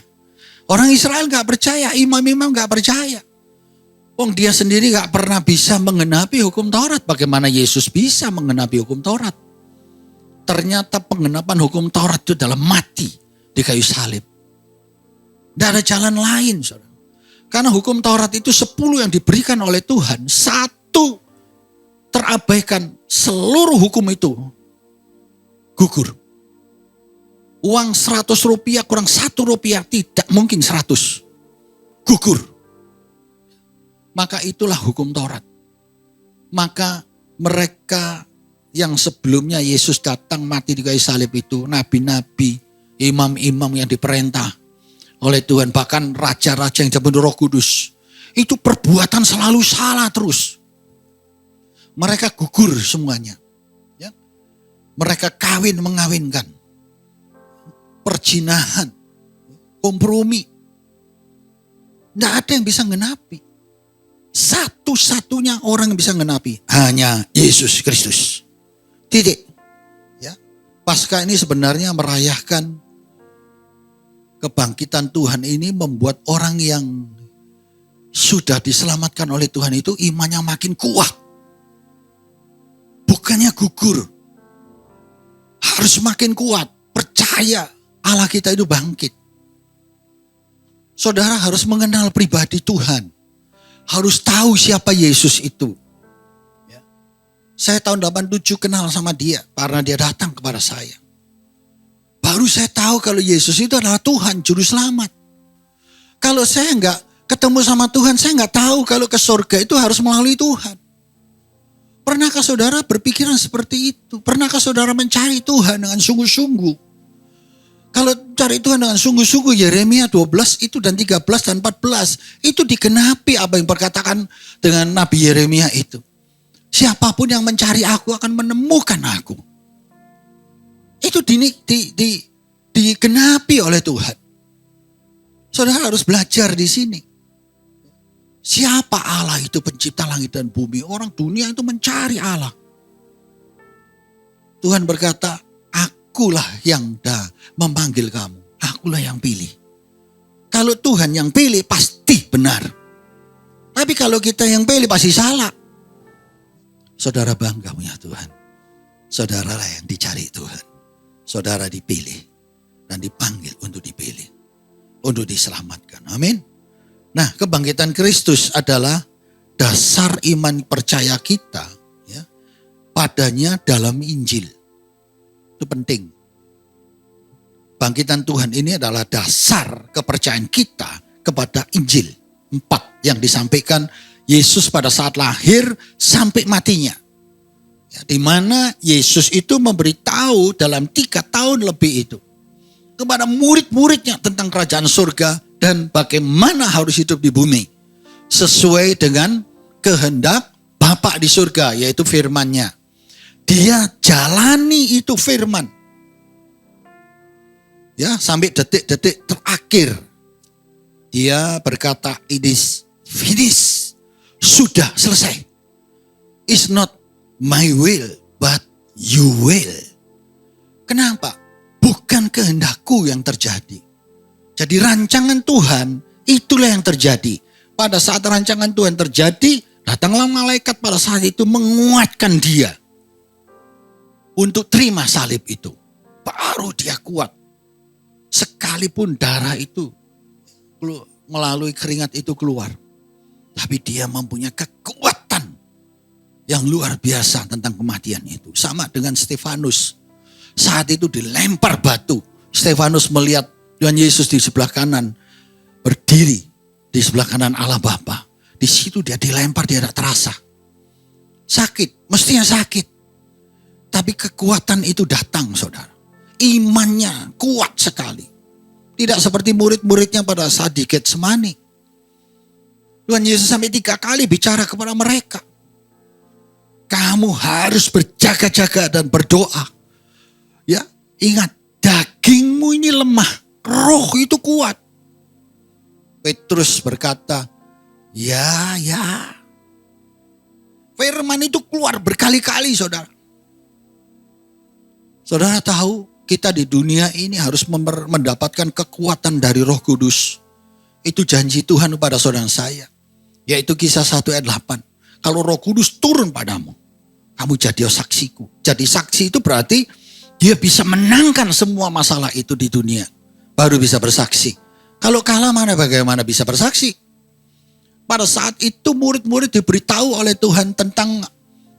Orang Israel gak percaya, imam-imam gak percaya. Wong dia sendiri gak pernah bisa menggenapi hukum Taurat. Bagaimana Yesus bisa menggenapi hukum Taurat? Ternyata penggenapan hukum Taurat itu adalah mati di kayu salib. Tidak ada jalan lain, saudara. Karena hukum Taurat itu 10 yang diberikan oleh Tuhan. 1 terabaikan, seluruh hukum itu gugur. Uang 100 rupiah kurang 1 rupiah tidak mungkin 100. Gugur. Maka itulah hukum Taurat. Maka mereka yang sebelumnya Yesus datang mati di kayu salib itu, nabi-nabi, imam-imam yang diperintah oleh Tuhan, bahkan raja-raja yang dipenuhi Roh Kudus, itu perbuatan selalu salah terus. Mereka gugur semuanya. Ya. Mereka kawin mengawinkan, perzinahan, kompromi. Tidak ada yang bisa ngenapi. Satu-satunya orang yang bisa ngenapi hanya Yesus Kristus. Titik. Ya. Paskah ini sebenarnya merayakan kebangkitan Tuhan ini, membuat orang yang sudah diselamatkan oleh Tuhan itu imannya makin kuat. Bukannya gugur. Harus makin kuat. Percaya Allah kita itu bangkit. Saudara harus mengenal pribadi Tuhan. Harus tahu siapa Yesus itu. Ya. Saya tahun 87 kenal sama dia karena dia datang kepada saya. Baru saya tahu kalau Yesus itu adalah Tuhan, Juru Selamat. Kalau saya nggak ketemu sama Tuhan, saya nggak tahu kalau ke surga itu harus melalui Tuhan. Pernahkah saudara berpikiran seperti itu? Pernahkah saudara mencari Tuhan dengan sungguh-sungguh? Kalau cari Tuhan dengan sungguh-sungguh, Yeremia 12 itu dan 13 dan 14. Itu digenapi apa yang berkatakan dengan Nabi Yeremia itu. Siapapun yang mencari aku akan menemukan aku. Itu digenapi oleh Tuhan. Saudara harus belajar di sini. Siapa Allah itu, pencipta langit dan bumi? Orang dunia itu mencari Allah. Tuhan berkata, akulah yang memanggil kamu. Akulah yang pilih. Kalau Tuhan yang pilih pasti benar. Tapi kalau kita yang pilih pasti salah. Saudara bangga punya Tuhan. Saudaralah yang dicari Tuhan. Saudara dipilih dan dipanggil untuk dipilih. Untuk diselamatkan. Amin. Nah, kebangkitan Kristus adalah dasar iman percaya kita. Ya, padanya dalam Injil. Itu penting. Bangkitan Tuhan ini adalah dasar kepercayaan kita kepada Injil. 4 yang disampaikan Yesus pada saat lahir sampai matinya. Ya, di mana Yesus itu memberitahu dalam 3 tahun lebih itu kepada murid-muridnya tentang kerajaan surga dan bagaimana harus hidup di bumi sesuai dengan kehendak Bapa di surga, yaitu firman-Nya. Dia jalani itu firman. Ya, sampai detik-detik terakhir. Dia berkata, it is finished. Sudah selesai. It's not my will, but you will. Kenapa? Bukan kehendakku yang terjadi. Jadi rancangan Tuhan, itulah yang terjadi. Pada saat rancangan Tuhan terjadi, datanglah malaikat pada saat itu menguatkan dia. Untuk terima salib itu. Baru dia kuat. Sekalipun darah itu melalui keringat itu keluar. Tapi dia mempunyai kekuatan yang luar biasa tentang kematian itu. Sama dengan Stefanus. Saat itu dilempar batu. Stefanus melihat Tuhan Yesus di sebelah kanan. Berdiri di sebelah kanan Allah Bapa. Di situ dia dilempar, dia tidak terasa. Sakit, mestinya sakit. Tapi kekuatan itu datang, saudara. Imannya kuat sekali. Tidak seperti murid-muridnya pada saat di Getsemani. Tuhan Yesus sampai 3 kali bicara kepada mereka. Kamu harus berjaga-jaga dan berdoa. Ya, ingat, dagingmu ini lemah, roh itu kuat. Petrus berkata, ya. Firman itu keluar berkali-kali, saudara. Saudara tahu, kita di dunia ini harus mendapatkan kekuatan dari Roh Kudus. Itu janji Tuhan kepada saudara saya. Yaitu Kisah 1 ayat 8. Kalau Roh Kudus turun padamu, kamu jadi saksiku. Jadi saksi itu berarti dia bisa menangkan semua masalah itu di dunia. Baru bisa bersaksi. Kalau kalah bagaimana bisa bersaksi? Pada saat itu murid-murid diberitahu oleh Tuhan tentang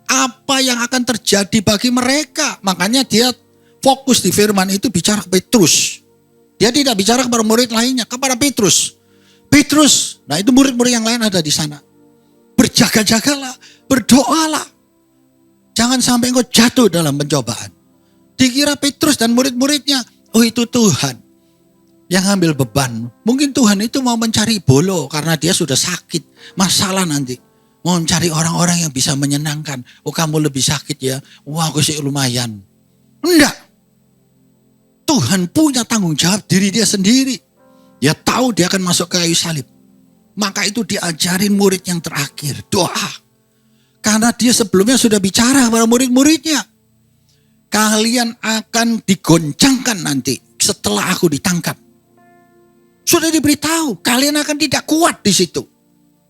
apa yang akan terjadi bagi mereka. Makanya dia fokus di firman itu bicara ke Petrus. Dia tidak bicara kepada murid lainnya, kepada Petrus. Petrus, nah itu murid-murid yang lain ada di sana. Berjaga-jagalah, berdoalah. Jangan sampai engkau jatuh dalam pencobaan. Dikira Petrus dan murid-muridnya, oh itu Tuhan yang ambil beban. Mungkin Tuhan itu mau mencari bolo karena dia sudah sakit. Masalah nanti. Mau mencari orang-orang yang bisa menyenangkan. Oh kamu lebih sakit ya. Wah aku sih lumayan. Enggak. Tuhan punya tanggung jawab diri dia sendiri. Dia tahu dia akan masuk ke kayu salib. Maka itu diajarin murid yang terakhir. Doa. Karena dia sebelumnya sudah bicara kepada murid-muridnya. Kalian akan digoncangkan nanti setelah aku ditangkap. Sudah diberitahu, kalian akan tidak kuat di situ.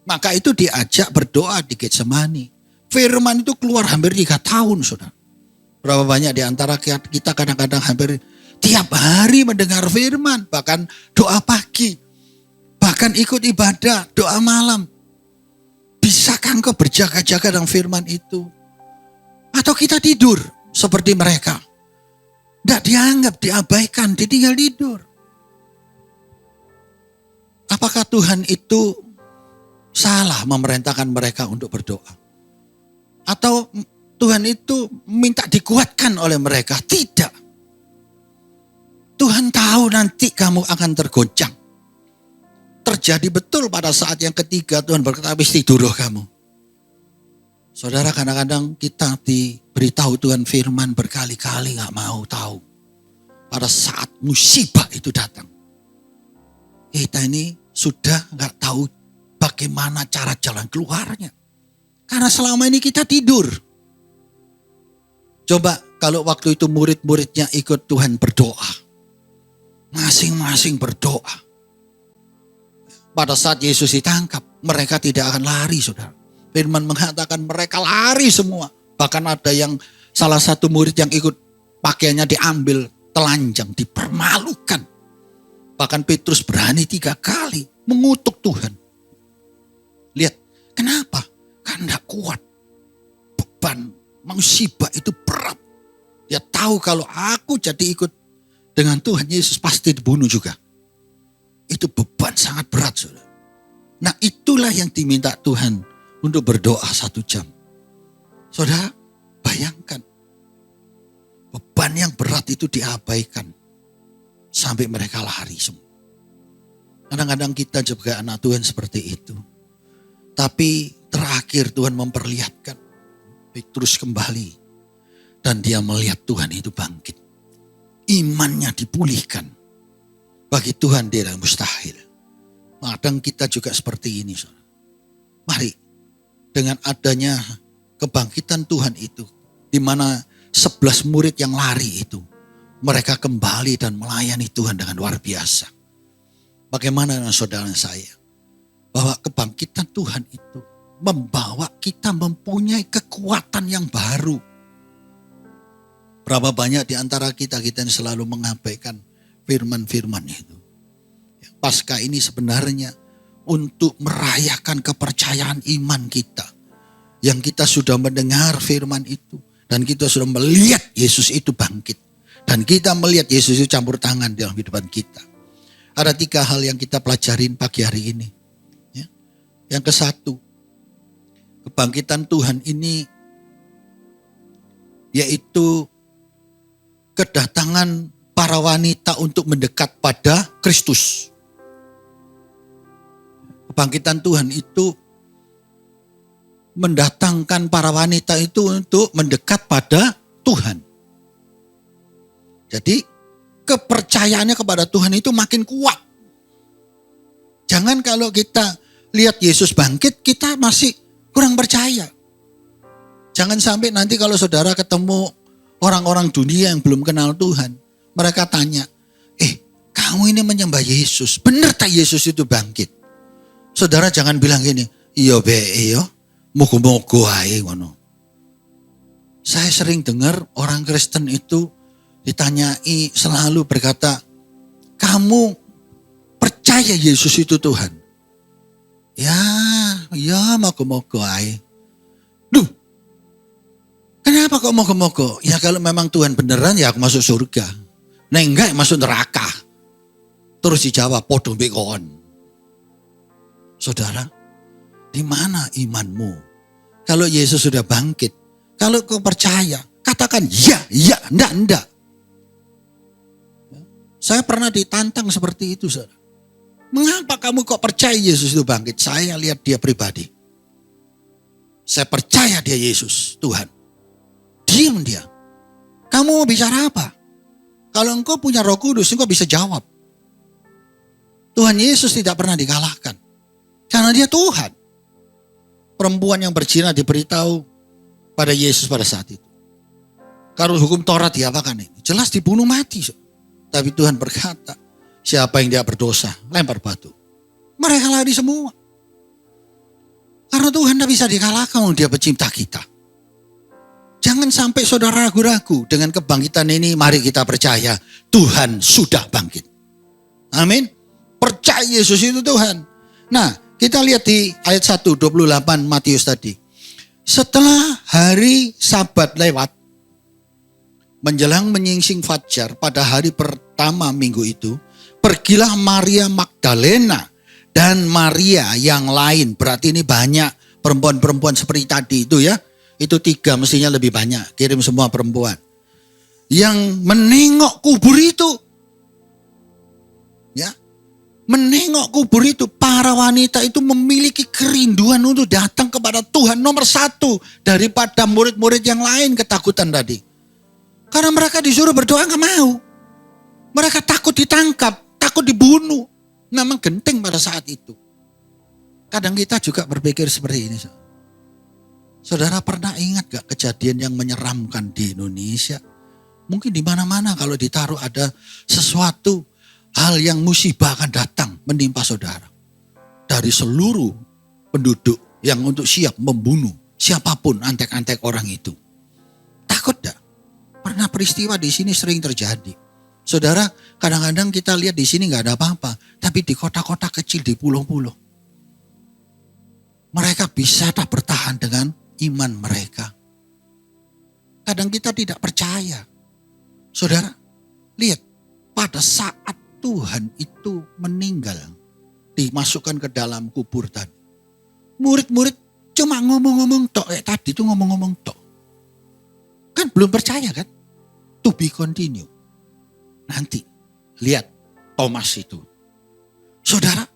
Maka itu diajak berdoa di Getsemani. Firman itu keluar hampir 3 tahun, saudara. Berapa banyak di antara kita kadang-kadang hampir tiap hari mendengar firman. Bahkan doa pagi. Bahkan ikut ibadah, doa malam. Bisakah engkau berjaga-jaga dengan firman itu? Atau kita tidur seperti mereka? Tidak dianggap, diabaikan, ditinggal tidur. Apakah Tuhan itu salah memerintahkan mereka untuk berdoa? Atau Tuhan itu minta dikuatkan oleh mereka? Tidak. Tuhan tahu nanti kamu akan tergoncang. Terjadi betul pada saat yang ketiga Tuhan berkata, habis tidur kamu. Saudara, kadang-kadang kita diberitahu Tuhan firman berkali-kali gak mau tahu. Pada saat musibah itu datang. Kita ini sudah gak tahu bagaimana cara jalan keluarnya. Karena selama ini kita tidur. Coba kalau waktu itu murid-muridnya ikut Tuhan berdoa. Masing-masing berdoa. Pada saat Yesus ditangkap, mereka tidak akan lari, saudara. Firman mengatakan mereka lari semua. Bahkan ada yang salah satu murid yang ikut pakaiannya diambil, telanjang, dipermalukan. Bahkan Petrus berani 3 kali mengutuk Tuhan. Lihat, kenapa? Karena tidak kuat. Beban musibah itu berat. Dia tahu kalau aku jadi ikut dengan Tuhan Yesus pasti dibunuh juga. Itu beban sangat berat, saudara. Nah itulah yang diminta Tuhan untuk berdoa 1 jam. Saudara, bayangkan. Beban yang berat itu diabaikan. Sampai mereka lari semua. Kadang-kadang kita juga anak Tuhan seperti itu. Tapi terakhir Tuhan memperlihatkan. Petrus kembali. Dan dia melihat Tuhan itu bangkit. Imannya dipulihkan. Bagi Tuhan tidak mustahil. Kadang kita juga seperti ini. Saudara. Mari. Dengan adanya kebangkitan Tuhan itu. Di mana 11 murid yang lari itu. Mereka kembali dan melayani Tuhan dengan luar biasa. Bagaimana dengan saudara saya? Bahwa kebangkitan Tuhan itu membawa kita mempunyai kekuatan yang baru. Berapa banyak di antara kita yang selalu mengabaikan firman-firman itu. Paskah ini sebenarnya untuk merayakan kepercayaan iman kita. Yang kita sudah mendengar firman itu. Dan kita sudah melihat Yesus itu bangkit. Dan kita melihat Yesus itu campur tangan dalam kehidupan kita. Ada 3 hal yang kita pelajarin pagi hari ini. Ya. Yang ke-1, kebangkitan Tuhan ini yaitu kedatangan para wanita untuk mendekat pada Kristus. Kebangkitan Tuhan itu mendatangkan para wanita itu untuk mendekat pada Tuhan. Jadi kepercayaannya kepada Tuhan itu makin kuat. Jangan kalau kita lihat Yesus bangkit, kita masih kurang percaya. Jangan sampai nanti kalau saudara ketemu orang-orang dunia yang belum kenal Tuhan, mereka tanya, kamu ini menyembah Yesus, benar tak Yesus itu bangkit? Saudara jangan bilang gini, iya be, iya. Moga-moga ae ngono. Saya sering dengar orang Kristen itu ditanyai selalu berkata, kamu percaya Yesus itu Tuhan? Ya moga-moga ae. Duh, kenapa kok moga-moga? Ya kalau memang Tuhan beneran ya aku masuk surga. Nah enggak masuk neraka. Terus dijawab, podo mbek kon. Saudara, di mana imanmu? Kalau Yesus sudah bangkit, kalau kau percaya, katakan ya, enggak. Saya pernah ditantang seperti itu, saudara. Mengapa kamu kok percaya Yesus itu bangkit? Saya lihat dia pribadi. Saya percaya dia Yesus, Tuhan. Diam dia. Kamu mau bicara apa? Kalau engkau punya Roh Kudus, engkau bisa jawab. Tuhan Yesus tidak pernah dikalahkan. Karena dia Tuhan. Perempuan yang berzina diberitahu pada Yesus pada saat itu. Kalau hukum Taurat diapakan ini? Jelas dibunuh mati. Tapi Tuhan berkata, siapa yang tidak berdosa, lempar batu. Mereka lari semua. Karena Tuhan tidak bisa dikalahkan, dia pencipta kita. Jangan sampai saudara ragu-ragu dengan kebangkitan ini, mari kita percaya Tuhan sudah bangkit. Amin. Percaya Yesus itu Tuhan. Nah, kita lihat di ayat 1:28 Matius tadi. Setelah hari Sabat lewat, menjelang menyingsing fajar pada hari pertama minggu itu, pergilah Maria Magdalena dan Maria yang lain. Berarti ini banyak perempuan-perempuan seperti tadi itu ya. Itu 3 mestinya lebih banyak. Kirim semua perempuan. Yang menengok kubur itu. Ya. Menengok kubur itu, para wanita itu memiliki kerinduan untuk datang kepada Tuhan nomor 1 daripada murid-murid yang lain ketakutan tadi. Karena mereka disuruh berdoa gak mau. Mereka takut ditangkap, takut dibunuh. Memang genting pada saat itu. Kadang kita juga berpikir seperti ini. Saudara pernah ingat gak kejadian yang menyeramkan di Indonesia? Mungkin di mana-mana kalau ditaruh ada sesuatu hal yang musibah akan datang menimpa saudara. Dari seluruh penduduk yang untuk siap membunuh siapapun antek-antek orang itu. Takut gak? Pernah peristiwa di sini sering terjadi. Saudara, kadang-kadang kita lihat di sini gak ada apa-apa. Tapi di kota-kota kecil, di pulau-pulau. Mereka bisa tak bertahan dengan iman mereka. Kadang kita tidak percaya. Saudara, lihat. Pada saat Tuhan itu meninggal, dimasukkan ke dalam kubur tadi. Murid-murid cuma ngomong-ngomong tok, tadi itu ngomong-ngomong tok. Kan belum percaya kan? To be continue. Nanti lihat Thomas itu. Saudara,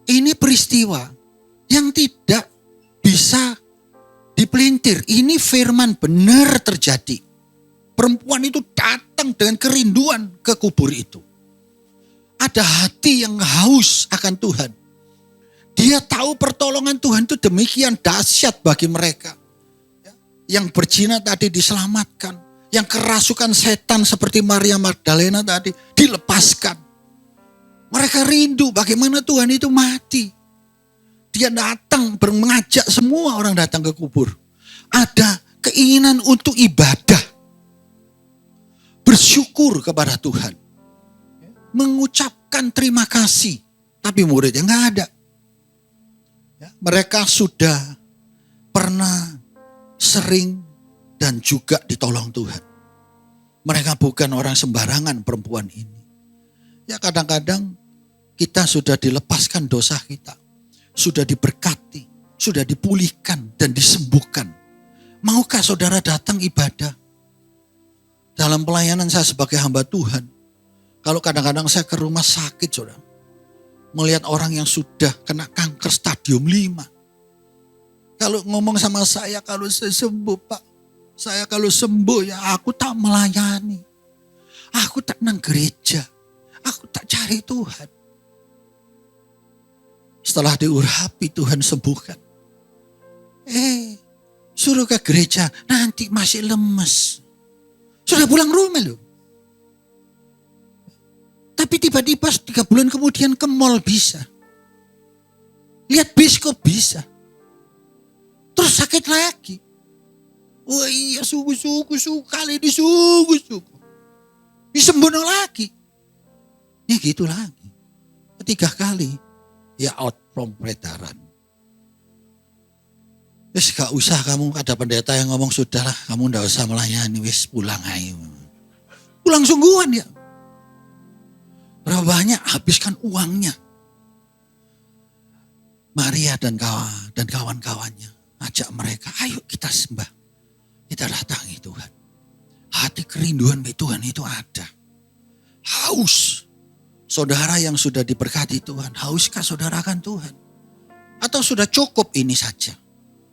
ini peristiwa yang tidak bisa dipelintir. Ini firman benar terjadi. Perempuan itu datang dengan kerinduan ke kubur itu. Ada hati yang haus akan Tuhan. Dia tahu pertolongan Tuhan itu demikian dahsyat bagi mereka. Yang berzina tadi diselamatkan. Yang kerasukan setan seperti Maria Magdalena tadi dilepaskan. Mereka rindu bagaimana Tuhan itu mati. Dia datang mengajak semua orang datang ke kubur. Ada keinginan untuk ibadah. Bersyukur kepada Tuhan. mengucapkan terima kasih. Tapi muridnya nggak ada. Ya, mereka sudah pernah sering dan juga ditolong Tuhan. Mereka bukan orang sembarangan perempuan ini. Ya kadang-kadang kita sudah dilepaskan dosa kita. Sudah diberkati, sudah dipulihkan dan disembuhkan. Maukah saudara datang ibadah? Dalam pelayanan saya sebagai hamba Tuhan. Kalau kadang-kadang saya ke rumah sakit saudara. Melihat orang yang sudah kena kanker stadium 5. Kalau ngomong sama saya, kalau saya sembuh Pak. Saya kalau sembuh ya aku tak melayani. Aku tak nang gereja. Aku tak cari Tuhan. Setelah diurapi Tuhan sembuhkan. Suruh ke gereja nanti masih lemes. Sudah pulang rumah loh. Tapi tiba-tiba 3 bulan kemudian ke mall bisa. Lihat biskop bisa. Terus sakit lagi. Wah iya sungguh-sungguh kali ini sungguh-sungguh. Disembuhkan lagi. Ya gitu lagi. 3 kali. Ya out from peredaran. Wis gak usah kamu ada pendeta yang ngomong sudahlah kamu ndak usah melayani wis pulang aja. Pulang sungguhan ya. Berapa banyak habiskan uangnya. Maria dan kawan-kawannya ajak mereka, ayo kita sembah. Kita datangi Tuhan. Hati kerinduan bagi Tuhan itu ada. Haus. Saudara yang sudah diberkati Tuhan, hauskah saudara akan Tuhan? Atau sudah cukup ini saja?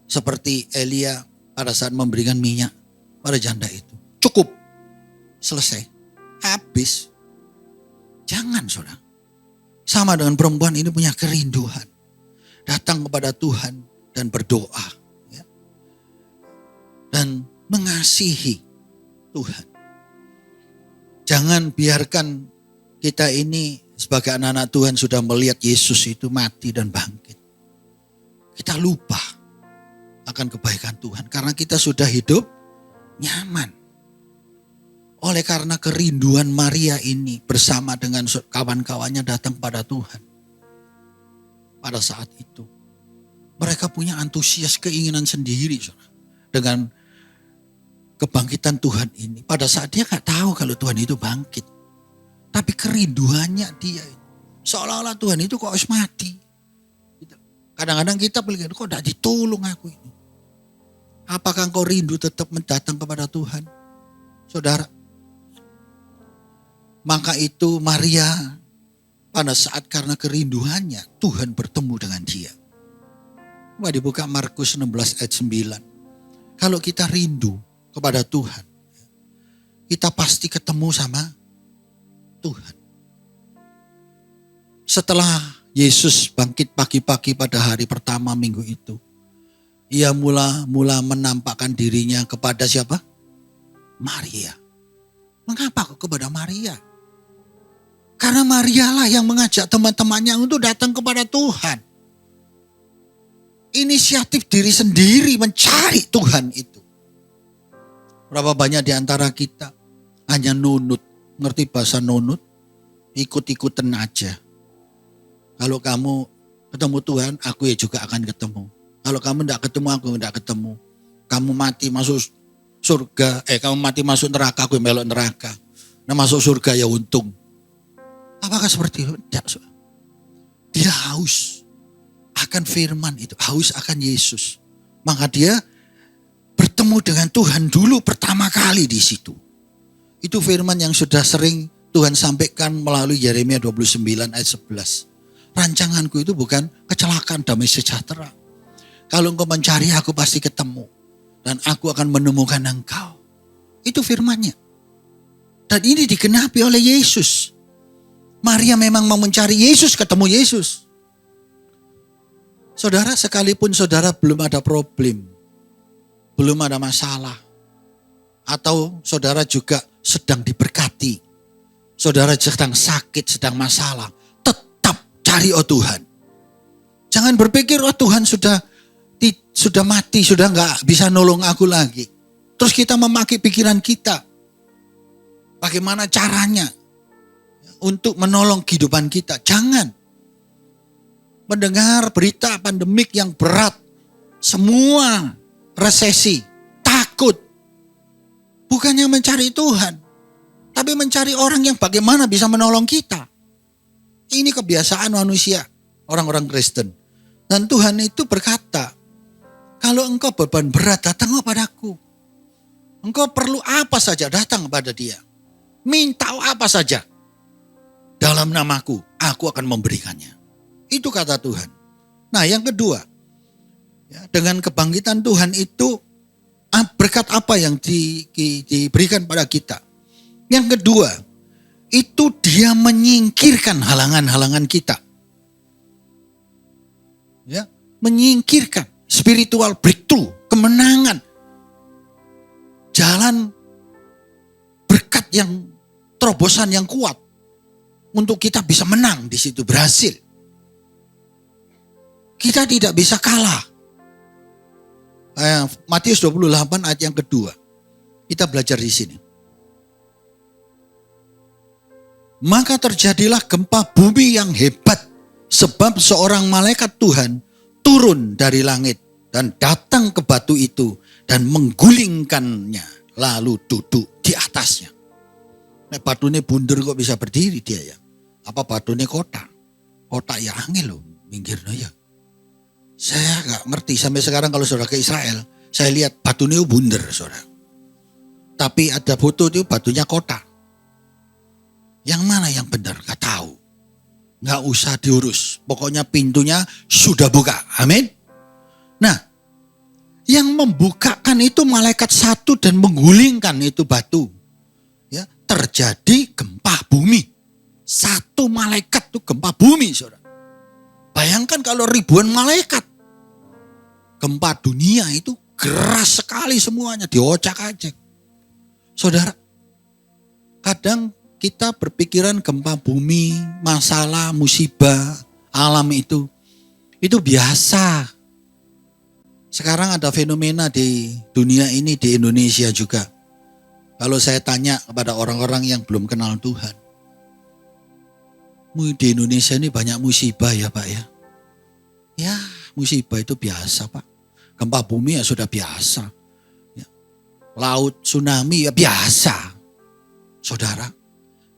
Seperti Elia pada saat memberikan minyak pada janda itu. Cukup. Selesai. Habis. Jangan saudara. Sama dengan perempuan ini punya kerinduan. Datang kepada Tuhan dan berdoa. Ya. Dan mengasihi Tuhan. Jangan biarkan kita ini sebagai anak-anak Tuhan sudah melihat Yesus itu mati dan bangkit. Kita lupa akan kebaikan Tuhan. Karena kita sudah hidup nyaman. Oleh karena kerinduan Maria ini bersama dengan kawan-kawannya datang pada Tuhan. Pada saat itu. Mereka punya antusias keinginan sendiri. Dengan kebangkitan Tuhan ini. Pada saat dia gak tahu kalau Tuhan itu bangkit. Tapi kerinduannya dia. Seolah-olah Tuhan itu kok harus mati. Kadang-kadang kita pikir kok gak ditolong aku ini. Apakah engkau rindu tetap mendatang kepada Tuhan? Saudara. Maka itu Maria pada saat karena kerinduannya Tuhan bertemu dengan dia. Coba dibuka Markus 16 ayat 9. Kalau kita rindu kepada Tuhan, kita pasti ketemu sama Tuhan. Setelah Yesus bangkit pagi-pagi pada hari pertama minggu itu, ia mula menampakkan dirinya kepada siapa? Maria. Mengapa kok kepada Maria? Karena Maria lah yang mengajak teman-temannya untuk datang kepada Tuhan. Inisiatif diri sendiri mencari Tuhan itu. Berapa banyak di antara kita hanya nunut. Ngerti bahasa nunut? Ikut-ikutan aja. Kalau kamu ketemu Tuhan, aku ya juga akan ketemu. Kalau kamu tidak ketemu, aku tidak ketemu. Kamu mati masuk surga, kamu mati masuk neraka, aku melok neraka. Nah masuk surga ya untung. Apakah seperti itu? Tidak. Dia haus akan firman itu, haus akan Yesus. Maka dia bertemu dengan Tuhan dulu pertama kali di situ. Itu firman yang sudah sering Tuhan sampaikan melalui Yeremia 29 ayat 11. Rancanganku itu bukan kecelakaan, damai sejahtera. Kalau engkau mencari aku pasti ketemu. Dan aku akan menemukan engkau. Itu firmannya. Dan ini digenapi oleh Yesus. Maria memang mau mencari Yesus, ketemu Yesus. Saudara, sekalipun saudara belum ada problem, belum ada masalah, atau saudara juga sedang diberkati, saudara sedang sakit, sedang masalah, tetap cari Tuhan. Jangan berpikir Tuhan sudah mati, sudah nggak bisa nolong aku lagi. Terus kita memakai pikiran kita, bagaimana caranya untuk menolong kehidupan kita. Jangan. Mendengar berita pandemik yang berat, semua resesi, takut. Bukannya mencari Tuhan, tapi mencari orang yang bagaimana bisa menolong kita. Ini kebiasaan manusia, orang-orang Kristen. Dan Tuhan itu berkata, kalau engkau beban berat, datanglah padaku. Engkau perlu apa saja, datang kepada Dia. Minta apa saja. Dalam namaku, aku akan memberikannya. Itu kata Tuhan. Nah, yang kedua, ya, dengan kebangkitan Tuhan itu, berkat apa yang diberikan pada kita? Yang kedua, itu Dia menyingkirkan halangan-halangan kita. Ya, menyingkirkan spiritual breakthrough, kemenangan. Jalan berkat yang terobosan yang kuat untuk kita bisa menang di situ, berhasil. Kita tidak bisa kalah. Matius 28 ayat yang kedua. Kita belajar di sini. Maka terjadilah gempa bumi yang hebat, sebab seorang malaikat Tuhan turun dari langit dan datang ke batu itu dan menggulingkannya, lalu duduk di atasnya. Nek batunya bunder kok bisa berdiri dia ya? Apa batunya kotak? Kotak ya angel loh, minggirnya ya. Saya gak ngerti sampai sekarang kalau saudara ke Israel, saya lihat batunya bunder saudara. Tapi ada foto itu batunya kotak. Yang mana yang benar? Gak tahu. Gak usah diurus. Pokoknya pintunya sudah buka. Amin. Nah, yang membukakan itu malaikat satu dan menggulingkan itu batu. Ya, terjadi gempa bumi. Satu malaikat itu gempa bumi saudara. Bayangkan kalau ribuan malaikat. Gempa dunia itu keras sekali semuanya, diocak-acak. Saudara, kadang kita berpikiran gempa bumi, masalah, musibah, alam itu biasa. Sekarang ada fenomena di dunia ini, di Indonesia juga. Kalau saya tanya kepada orang-orang yang belum kenal Tuhan, di Indonesia ini banyak musibah ya Pak ya. Ya musibah itu biasa Pak. Gempa bumi ya sudah biasa. Ya. Laut tsunami ya biasa. Saudara,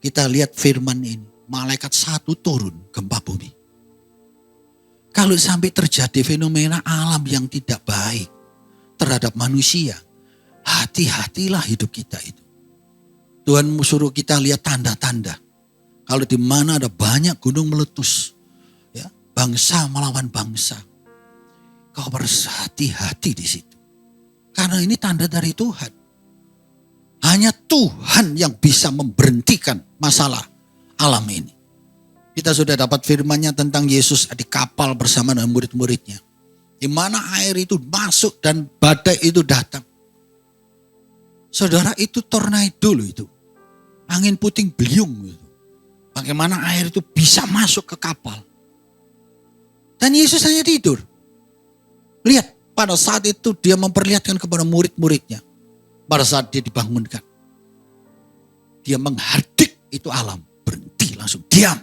kita lihat firman ini. Malaikat satu turun gempa bumi. Kalau sampai terjadi fenomena alam yang tidak baik terhadap manusia, hati-hatilah hidup kita itu. Tuhan suruh kita lihat tanda-tanda. Kalau di mana ada banyak gunung meletus, ya, bangsa melawan bangsa, kau berhati-hati di situ. Karena ini tanda dari Tuhan. Hanya Tuhan yang bisa memberhentikan masalah alam ini. Kita sudah dapat firman-Nya tentang Yesus di kapal bersama dengan murid-muridnya. Di mana air itu masuk dan badai itu datang. Saudara, itu tornado loh itu. Angin puting beliung gitu. Bagaimana air itu bisa masuk ke kapal. Dan Yesus hanya tidur. Lihat, pada saat itu dia memperlihatkan kepada murid-muridnya. Pada saat dia dibangunkan. Dia menghardik itu alam. Berhenti, langsung diam.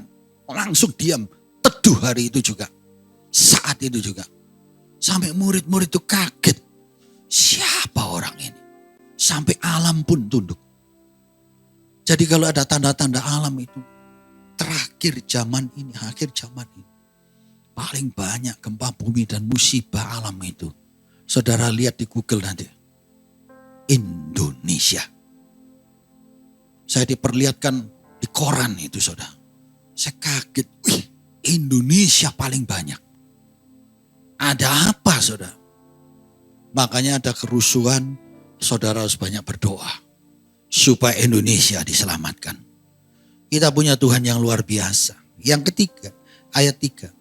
Langsung diam. Teduh hari itu juga. Saat itu juga. Sampai murid-murid itu kaget. Siapa orang ini? Sampai alam pun tunduk. Jadi kalau ada tanda-tanda alam itu. Terakhir zaman ini, akhir zaman ini. Paling banyak gempa bumi dan musibah alam itu. Saudara lihat di Google nanti. Indonesia. Saya diperlihatkan di koran itu saudara. Saya kaget. Wih, Indonesia paling banyak. Ada apa saudara? Makanya ada kerusuhan. Saudara harus banyak berdoa. Supaya Indonesia diselamatkan. Kita punya Tuhan yang luar biasa. Yang ketiga, ayat 3.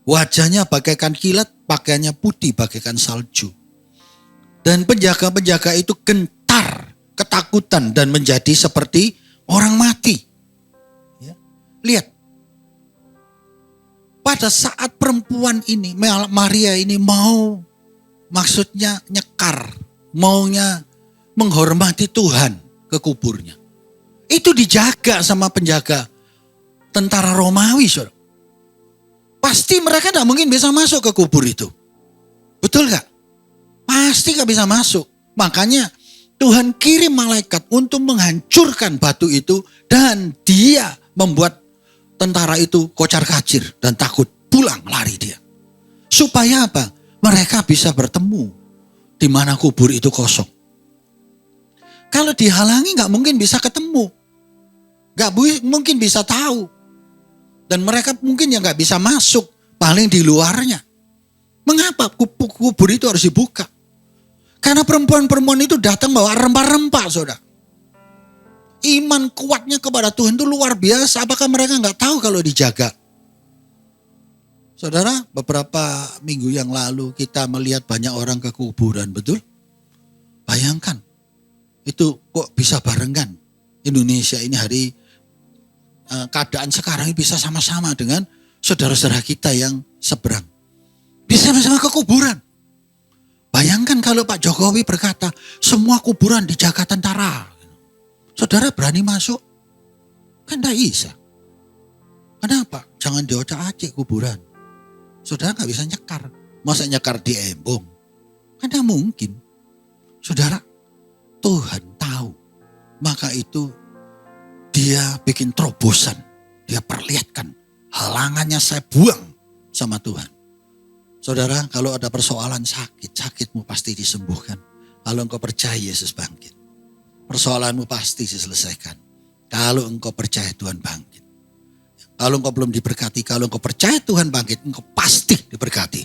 Wajahnya bagaikan kilat, pakaiannya putih bagaikan salju. Dan penjaga-penjaga itu gentar, ketakutan dan menjadi seperti orang mati. Ya. Lihat. Pada saat perempuan ini, Maria ini mau, maksudnya nyekar, maunya menghormati Tuhan ke kuburnya. Itu dijaga sama penjaga tentara Romawi, saudara. Pasti mereka tidak mungkin bisa masuk ke kubur itu. Betul gak? Pasti gak bisa masuk. Makanya Tuhan kirim malaikat untuk menghancurkan batu itu. Dan dia membuat tentara itu kocar kacir dan takut. Pulang lari dia. Supaya apa? Mereka bisa bertemu di mana kubur itu kosong. Kalau dihalangi gak mungkin bisa ketemu. Gak mungkin bisa tahu. Dan mereka mungkin gak bisa masuk. Paling di luarnya. Mengapa kubur itu harus dibuka? Karena perempuan-perempuan itu datang bawa rempah-rempah, saudara. Iman kuatnya kepada Tuhan itu luar biasa. Apakah mereka gak tahu kalau dijaga? Saudara, beberapa minggu yang lalu kita melihat banyak orang ke kuburan, betul? Bayangkan, itu kok bisa barengan. Indonesia ini hari keadaan sekarang ini bisa sama-sama dengan saudara-saudara kita yang seberang. Bisa sama-sama ke kuburan. Bayangkan kalau Pak Jokowi berkata, semua kuburan dijaga tentara. Saudara berani masuk? Kan tidak bisa. Kenapa? Jangan diocak-acik kuburan. Saudara gak bisa nyekar. Masa nyekar di embung? Kan tidak mungkin. Saudara, Tuhan tahu. Maka itu dia bikin terobosan. Dia perlihatkan. Halangannya saya buang sama Tuhan. Saudara, kalau ada persoalan sakit, sakitmu pasti disembuhkan. Kalau engkau percaya Yesus bangkit. Persoalanmu pasti diselesaikan. Kalau engkau percaya Tuhan bangkit. Kalau engkau belum diberkati, kalau engkau percaya Tuhan bangkit, engkau pasti diberkati.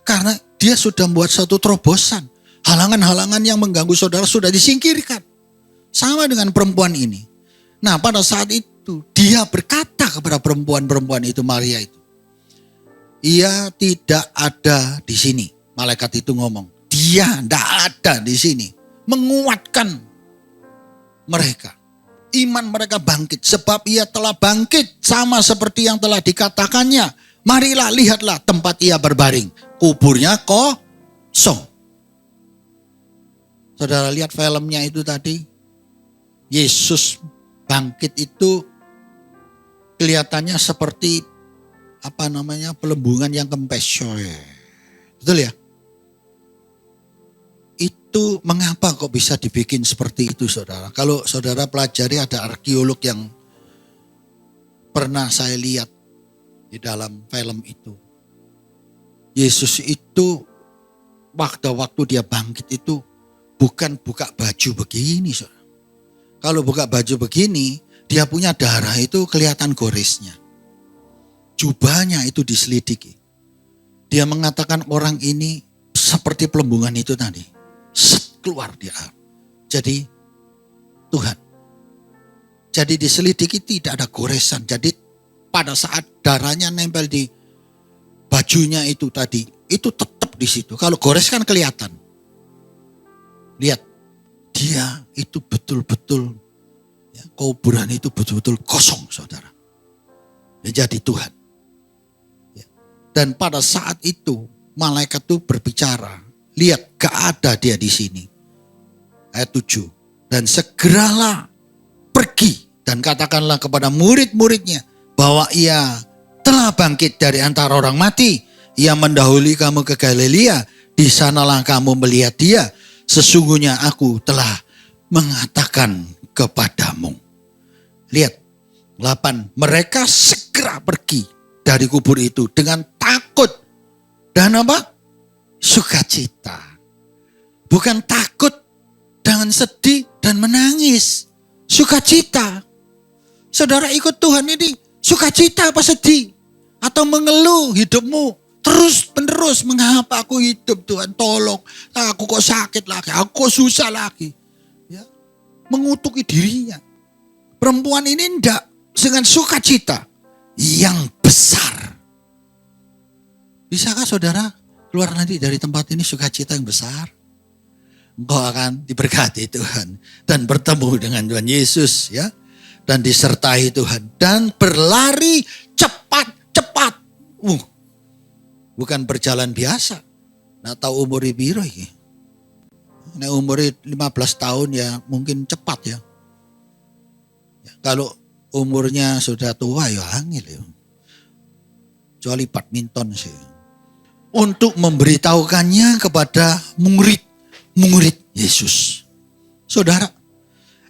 Karena dia sudah membuat satu terobosan. Halangan-halangan yang mengganggu saudara sudah disingkirkan. Sama dengan perempuan ini. Nah, pada saat itu dia berkata kepada perempuan-perempuan itu, Maria itu. Ia tidak ada di sini. Malaikat itu ngomong, dia tidak ada di sini. Menguatkan mereka. Iman mereka bangkit. Sebab ia telah bangkit sama seperti yang telah dikatakannya. Marilah, lihatlah tempat ia berbaring. Kuburnya kosong. Saudara lihat filmnya itu tadi. Yesus bangkit itu kelihatannya seperti pelembungan yang kempes. Betul ya? Itu mengapa kok bisa dibikin seperti itu, saudara? Kalau saudara pelajari, ada arkeolog yang pernah saya lihat di dalam film itu. Yesus itu waktu dia bangkit itu bukan buka baju begini, saudara. Kalau buka baju begini, dia punya darah itu kelihatan goresnya. Jubahnya itu diselidiki. Dia mengatakan orang ini seperti pelembungan itu tadi. Keluar dia. Jadi Tuhan. Jadi diselidiki tidak ada goresan. Jadi pada saat darahnya nempel di bajunya itu tadi, itu tetap di situ. Kalau gores kan kelihatan. Lihat, dia itu betul-betul, ya, kuburan itu betul-betul kosong, saudara. Ya, jadi Tuhan. Dan pada saat itu malaikat itu berbicara. Lihat, gak ada dia di sini. Ayat 7. Dan segeralah pergi dan katakanlah kepada murid-muridnya bahwa ia telah bangkit dari antara orang mati. Ia mendahului kamu ke Galilea. Di sanalah kamu melihat dia. Sesungguhnya aku telah mengatakan kepadamu. Lihat, 8. Mereka segera pergi dari kubur itu dengan takut dan apa? Sukacita. Bukan takut dengan sedih dan menangis. Sukacita. Saudara ikut Tuhan ini sukacita apa sedih? Atau mengeluh hidupmu terus menerus, mengapa aku hidup Tuhan, tolong. Aku kok sakit lagi, aku kok susah lagi. Ya. Mengutuki dirinya. Perempuan ini enggak, dengan sukacita yang besar. Bisakah saudara keluar nanti dari tempat ini sukacita yang besar? Engkau akan diberkati Tuhan dan bertemu dengan Tuhan Yesus, ya, dan disertai Tuhan dan berlari cepat-cepat. Bukan berjalan biasa. Nah, tahu umur piro iki? Nah, umur 15 tahun ya mungkin cepat ya. Kalau umurnya sudah tua ya angel ya. Kecuali badminton sih. Untuk memberitahukannya kepada murid Yesus. Saudara,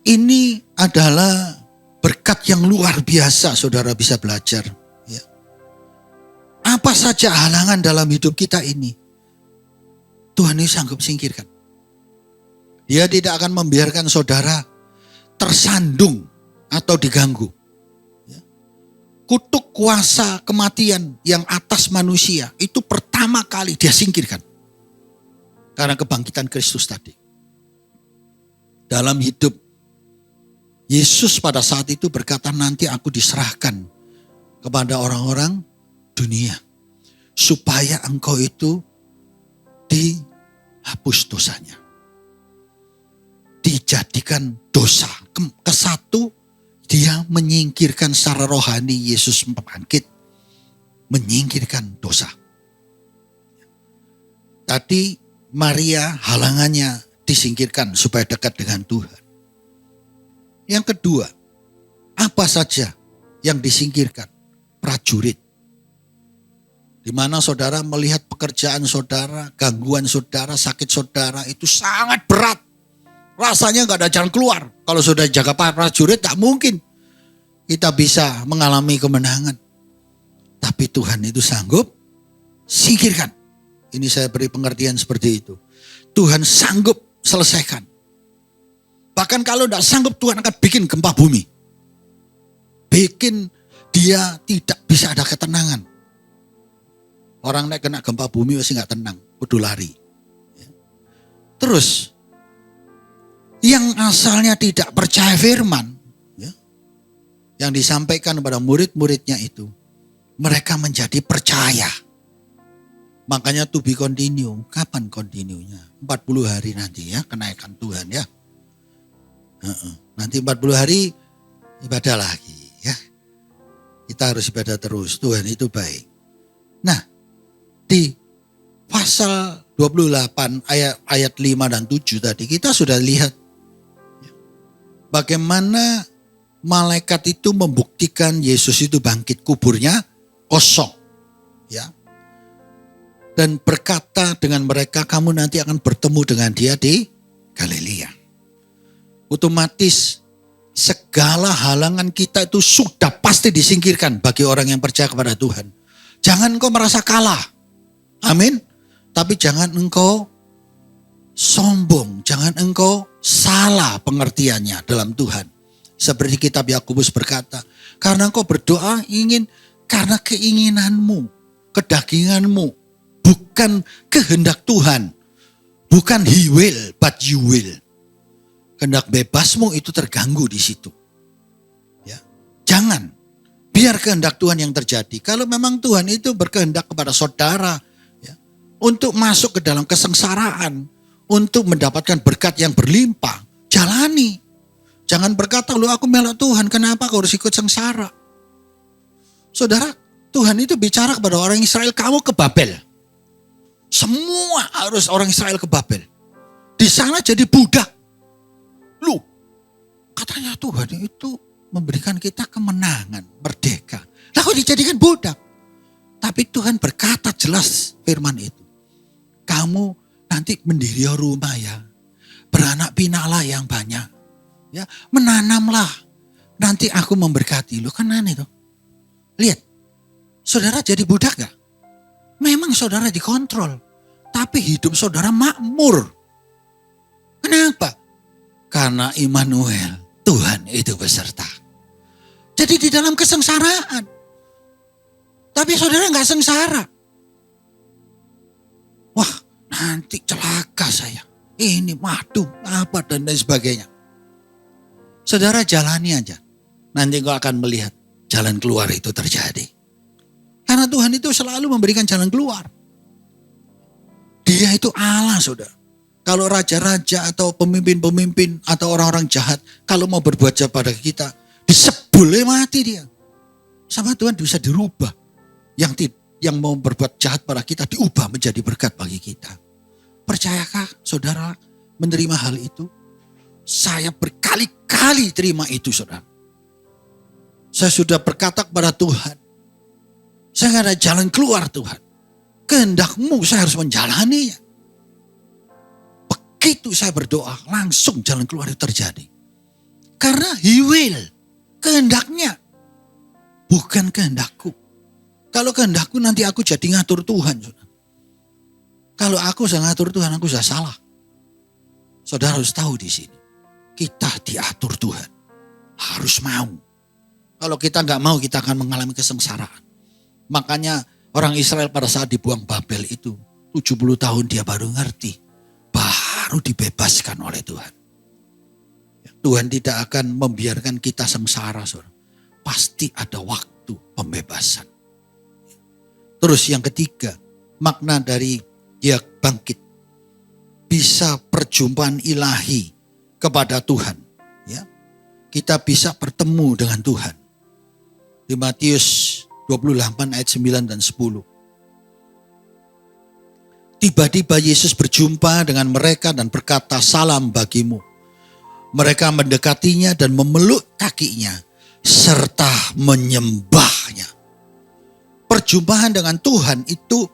ini adalah berkat yang luar biasa saudara bisa belajar. Ya. Apa saja halangan dalam hidup kita ini, Tuhan ini sanggup singkirkan. Dia tidak akan membiarkan saudara tersandung atau diganggu. Ya. Kutuk kuasa kematian yang atas manusia itu pertama kali dia singkirkan. Karena kebangkitan Kristus tadi. Dalam hidup Yesus pada saat itu berkata, nanti aku diserahkan kepada orang-orang dunia. Supaya engkau itu dihapus dosanya. Dijadikan dosa. Kesatu, dia menyingkirkan secara rohani Yesus bangkit. Menyingkirkan dosa. Tadi Maria halangannya disingkirkan supaya dekat dengan Tuhan. Yang kedua, apa saja yang disingkirkan? Prajurit. Di mana saudara melihat pekerjaan saudara, gangguan saudara, sakit saudara itu sangat berat. Rasanya gak ada jalan keluar. Kalau sudah jaga prajurit tak mungkin kita bisa mengalami kemenangan. Tapi Tuhan itu sanggup singkirkan. Ini saya beri pengertian seperti itu. Tuhan sanggup selesaikan. Bahkan kalau tidak sanggup Tuhan akan bikin gempa bumi. Bikin dia tidak bisa ada ketenangan. Orang yang kena gempa bumi pasti gak tenang. Kudu lari. Terus yang asalnya tidak percaya firman. Yang disampaikan kepada murid-muridnya itu. Mereka menjadi percaya. Makanya to be continue. Kapan continue-nya? 40 hari nanti ya kenaikan Tuhan ya. Nanti 40 hari ibadah lagi ya. Kita harus ibadah terus. Tuhan itu baik. Nah, di pasal 28 ayat 5 dan 7 tadi kita sudah lihat bagaimana malaikat itu membuktikan Yesus itu bangkit, kuburnya kosong. Ya. Dan berkata dengan mereka, kamu nanti akan bertemu dengan dia di Galilea. Otomatis segala halangan kita itu sudah pasti disingkirkan bagi orang yang percaya kepada Tuhan. Jangan engkau merasa kalah. Amin. Tapi jangan engkau sombong. Jangan engkau salah pengertiannya dalam Tuhan. Seperti kitab Yakobus berkata, karena engkau berdoa ingin karena keinginanmu, kedaginganmu, bukan kehendak Tuhan. Bukan he will, but you will. Kehendak bebasmu itu terganggu di situ. Ya. Jangan. Biar kehendak Tuhan yang terjadi. Kalau memang Tuhan itu berkehendak kepada saudara. Ya, untuk masuk ke dalam kesengsaraan. Untuk mendapatkan berkat yang berlimpah. Jalani. Jangan berkata, lu aku melak Tuhan. Kenapa kau harus ikut sengsara? Saudara, Tuhan itu bicara kepada orang Israel. Kamu ke Babel. Semua harus orang Israel ke Babel. Di sana jadi budak. Lu, katanya Tuhan itu memberikan kita kemenangan, merdeka. Lalu dijadikan budak. Tapi Tuhan berkata jelas firman itu. Kamu nanti mendiri rumah ya. Beranak pinaklah yang banyak. Ya, menanamlah. Nanti aku memberkati lu. Kan aneh tuh. Lihat. Saudara jadi budak gak? Memang saudara dikontrol. Tapi hidup saudara makmur. Kenapa? Karena Immanuel, Tuhan itu beserta. Jadi di dalam kesengsaraan. Tapi saudara gak sengsara. Wah, nanti celaka saya. Ini waduh, apa dan lain sebagainya. Saudara jalani aja. Nanti kau akan melihat jalan keluar itu terjadi. Karena Tuhan itu selalu memberikan jalan keluar. Dia itu Allah, saudara. Kalau raja-raja atau pemimpin-pemimpin atau orang-orang jahat, kalau mau berbuat jahat pada kita, disebulnya mati dia. Sama Tuhan bisa dirubah. Yang mau berbuat jahat pada kita diubah menjadi berkat bagi kita. Percayakah saudara menerima hal itu? Saya berkali-kali terima itu, saudara. Saya sudah berkata kepada Tuhan, saya nggak ada jalan keluar Tuhan. Kehendak-Mu saya harus menjalaninya. Begitu saya berdoa, langsung jalan keluar itu terjadi. Karena He will, kehendaknya, bukan kehendakku. Kalau kehendakku nanti aku jadi ngatur Tuhan. Kalau aku sudah ngatur Tuhan, aku sudah salah. Saudara harus tahu di sini, kita diatur Tuhan, harus mau. Kalau kita nggak mau, kita akan mengalami kesengsaraan. Makanya orang Israel pada saat dibuang Babel itu, 70 tahun dia baru ngerti, baru dibebaskan oleh Tuhan. Tuhan tidak akan membiarkan kita sengsara, saudara. Pasti ada waktu pembebasan. Terus yang ketiga, makna dari dia bangkit. Bisa perjumpaan ilahi kepada Tuhan. Ya, kita bisa bertemu dengan Tuhan. Di Matius 28 ayat 9 dan 10. Tiba-tiba Yesus berjumpa dengan mereka dan berkata, salam bagimu. Mereka mendekatinya dan memeluk kakinya serta menyembahnya. Perjumpaan dengan Tuhan itu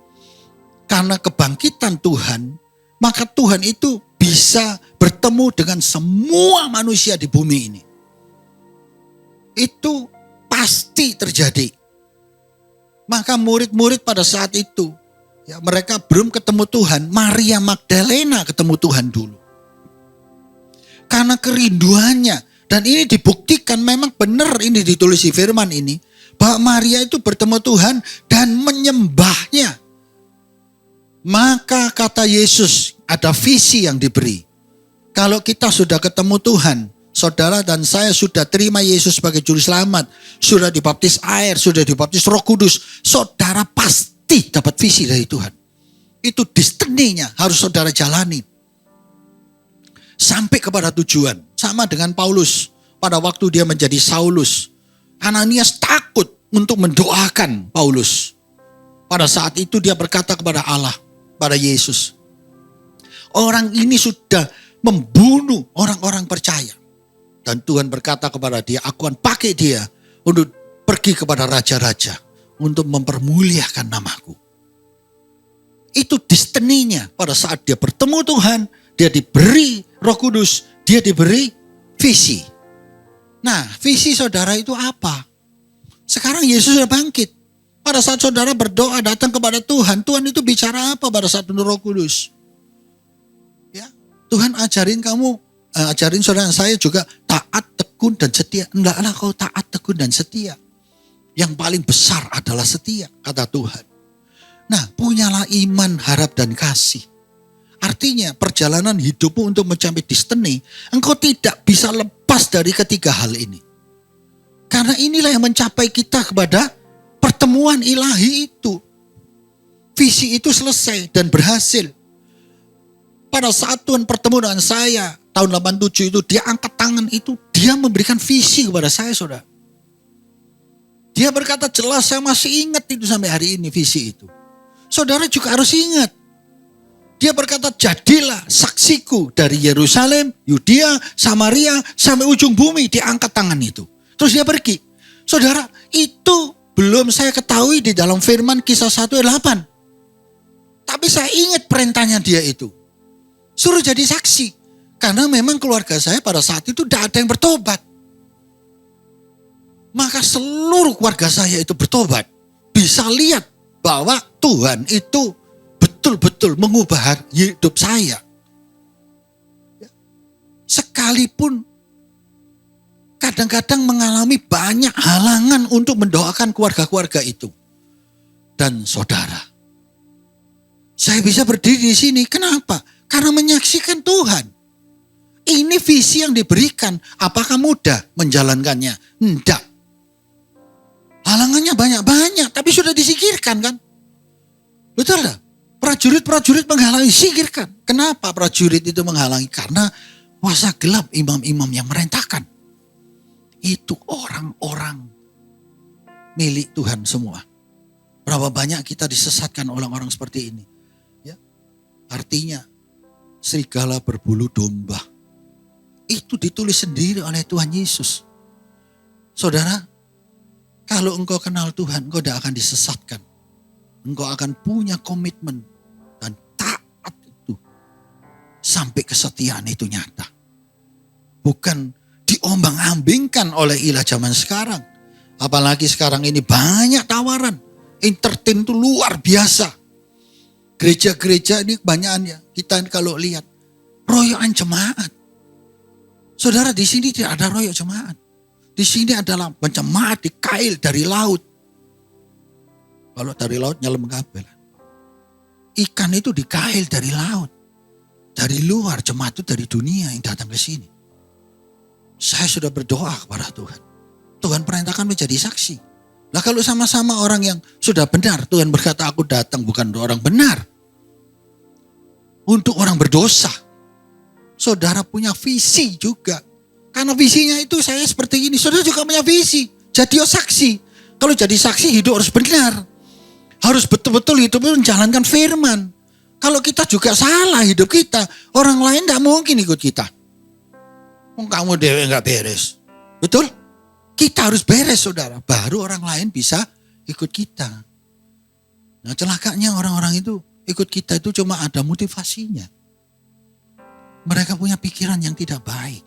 karena kebangkitan Tuhan, maka Tuhan itu bisa bertemu dengan semua manusia di bumi ini. Itu pasti terjadi. Maka murid-murid pada saat itu, ya, mereka belum ketemu Tuhan. Maria Magdalena ketemu Tuhan dulu. Karena kerinduannya. Dan ini dibuktikan memang benar ini ditulis di firman ini. Bahwa Maria itu bertemu Tuhan dan menyembahnya. Maka kata Yesus, ada visi yang diberi. Kalau kita sudah ketemu Tuhan, saudara dan saya sudah terima Yesus sebagai juru selamat, sudah dibaptis air, sudah dibaptis Roh Kudus, saudara pasti dapat visi dari Tuhan. Itu destiny-nya harus saudara jalani. Sampai kepada tujuan. Sama dengan Paulus pada waktu dia menjadi Saulus. Ananias takut untuk mendoakan Paulus. Pada saat itu dia berkata kepada Allah, pada Yesus, orang ini sudah membunuh orang-orang percaya. Dan Tuhan berkata kepada dia, aku akan pakai dia untuk pergi kepada raja-raja. Untuk mempermuliakan namaku. Itu destiny-nya. Pada saat dia bertemu Tuhan, dia diberi Roh Kudus, dia diberi visi. Nah, visi saudara itu apa? Sekarang Yesus sudah bangkit. Pada saat saudara berdoa datang kepada Tuhan, Tuhan itu bicara apa pada saat penuh Roh Kudus? Ya, Tuhan ajarin kamu, ajarin saudara saya juga taat, tekun, dan setia. Enggaklah kau taat, tekun, dan setia. Yang paling besar adalah setia, kata Tuhan. Nah, punyalah iman, harap, dan kasih. Artinya perjalanan hidupmu untuk mencapai destiny, engkau tidak bisa lepas dari ketiga hal ini. Karena inilah yang mencapai kita kepada pertemuan ilahi itu. Visi itu selesai dan berhasil. Pada saat Tuhan bertemu dengan saya, tahun 87 itu, dia angkat tangan itu, dia memberikan visi kepada saya, saudara. Dia berkata jelas, saya masih ingat itu sampai hari ini visi itu. Saudara juga harus ingat. Dia berkata, jadilah saksiku dari Yerusalem, Yudea, Samaria, sampai ujung bumi. Dia angkat tangan itu. Terus dia pergi. Saudara, itu belum saya ketahui di dalam firman Kisah 1 ayat 8. Tapi saya ingat perintahnya dia itu. Suruh jadi saksi. Karena memang keluarga saya pada saat itu tidak ada yang bertobat. Maka seluruh keluarga saya itu bertobat. Bisa lihat bahwa Tuhan itu betul-betul mengubah hidup saya. Sekalipun kadang-kadang mengalami banyak halangan untuk mendoakan keluarga-keluarga itu. Dan saudara, saya bisa berdiri di sini. Kenapa? Karena menyaksikan Tuhan. Ini visi yang diberikan. Apakah mudah menjalankannya? Tidak. Halangannya banyak-banyak, tapi sudah disingkirkan kan? Betul tak? Prajurit-prajurit menghalangi, singkirkan. Kenapa prajurit itu menghalangi? Karena kuasa gelap imam-imam yang merentahkan. Itu orang-orang milik Tuhan semua. Berapa banyak kita disesatkan orang-orang seperti ini. Ya, artinya serigala berbulu domba. Itu ditulis sendiri oleh Tuhan Yesus. Saudara, Kalau engkau kenal Tuhan, engkau tidak akan disesatkan. Engkau akan punya komitmen dan taat itu sampai kesetiaan itu nyata. Bukan diombang-ambingkan oleh ilah zaman sekarang. Apalagi sekarang ini banyak tawaran. Entertain itu luar biasa. Gereja-gereja ini kebanyakannya. Kita kalau lihat royokan jemaat. Saudara, di sini tidak ada royok jemaat. Di sini adalah jemaat dikail dari laut. Kalau dari laut nyelam kabel. Ikan itu dikail dari laut. Dari luar, jemaat itu dari dunia yang datang ke sini. Saya sudah berdoa kepada Tuhan. Tuhan perintahkan menjadi saksi. Nah kalau sama-sama orang yang sudah benar, Tuhan berkata aku datang bukan untuk orang benar. Untuk orang berdosa. Saudara punya visi juga. Karena visinya itu saya seperti ini. Saudara juga punya visi. Jadi saksi. Kalau jadi saksi hidup harus benar. Harus betul-betul hidup menjalankan firman. Kalau kita juga salah hidup kita. Orang lain tidak mungkin ikut kita. Kamu dewe gak beres. Betul? Kita harus beres saudara. Baru orang lain bisa ikut kita. Nah celakanya orang-orang itu ikut kita itu cuma ada motivasinya. Mereka punya pikiran yang tidak baik.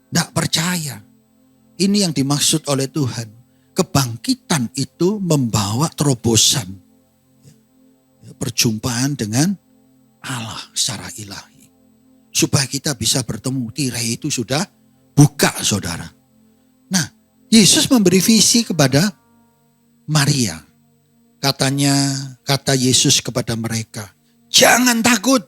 Tidak percaya. Ini yang dimaksud oleh Tuhan. Kebangkitan itu membawa terobosan. Perjumpaan dengan Allah secara ilahi. Supaya kita bisa bertemu. Tirai itu sudah buka saudara. Nah Yesus memberi visi kepada Maria. Kata Yesus kepada mereka. Jangan takut.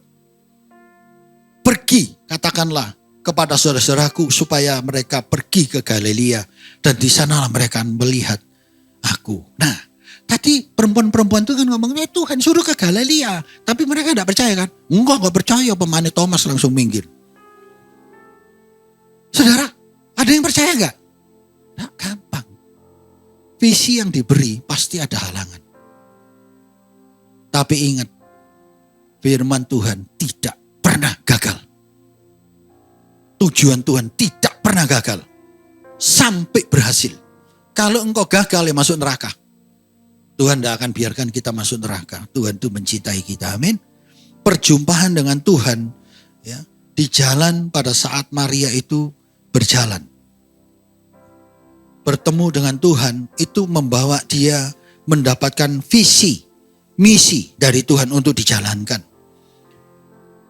Pergi, katakanlah kepada saudara-saudaraku supaya mereka pergi ke Galilea dan di sanalah mereka melihat aku. Nah, tadi perempuan-perempuan itu kan ngomong, Tuhan suruh ke Galilea, tapi mereka tidak percaya kan? Enggak percaya, pemane Thomas langsung minggir. Saudara, ada yang percaya enggak? Nah, gampang. Visi yang diberi pasti ada halangan. Tapi ingat, firman Tuhan tidak pernah gagal. Tujuan Tuhan tidak pernah gagal. Sampai berhasil. Kalau engkau gagal ya masuk neraka. Tuhan tidak akan biarkan kita masuk neraka. Tuhan itu mencintai kita. Amin. Perjumpaan dengan Tuhan ya, di jalan pada saat Maria itu berjalan. Bertemu dengan Tuhan itu membawa dia mendapatkan visi, misi dari Tuhan untuk dijalankan.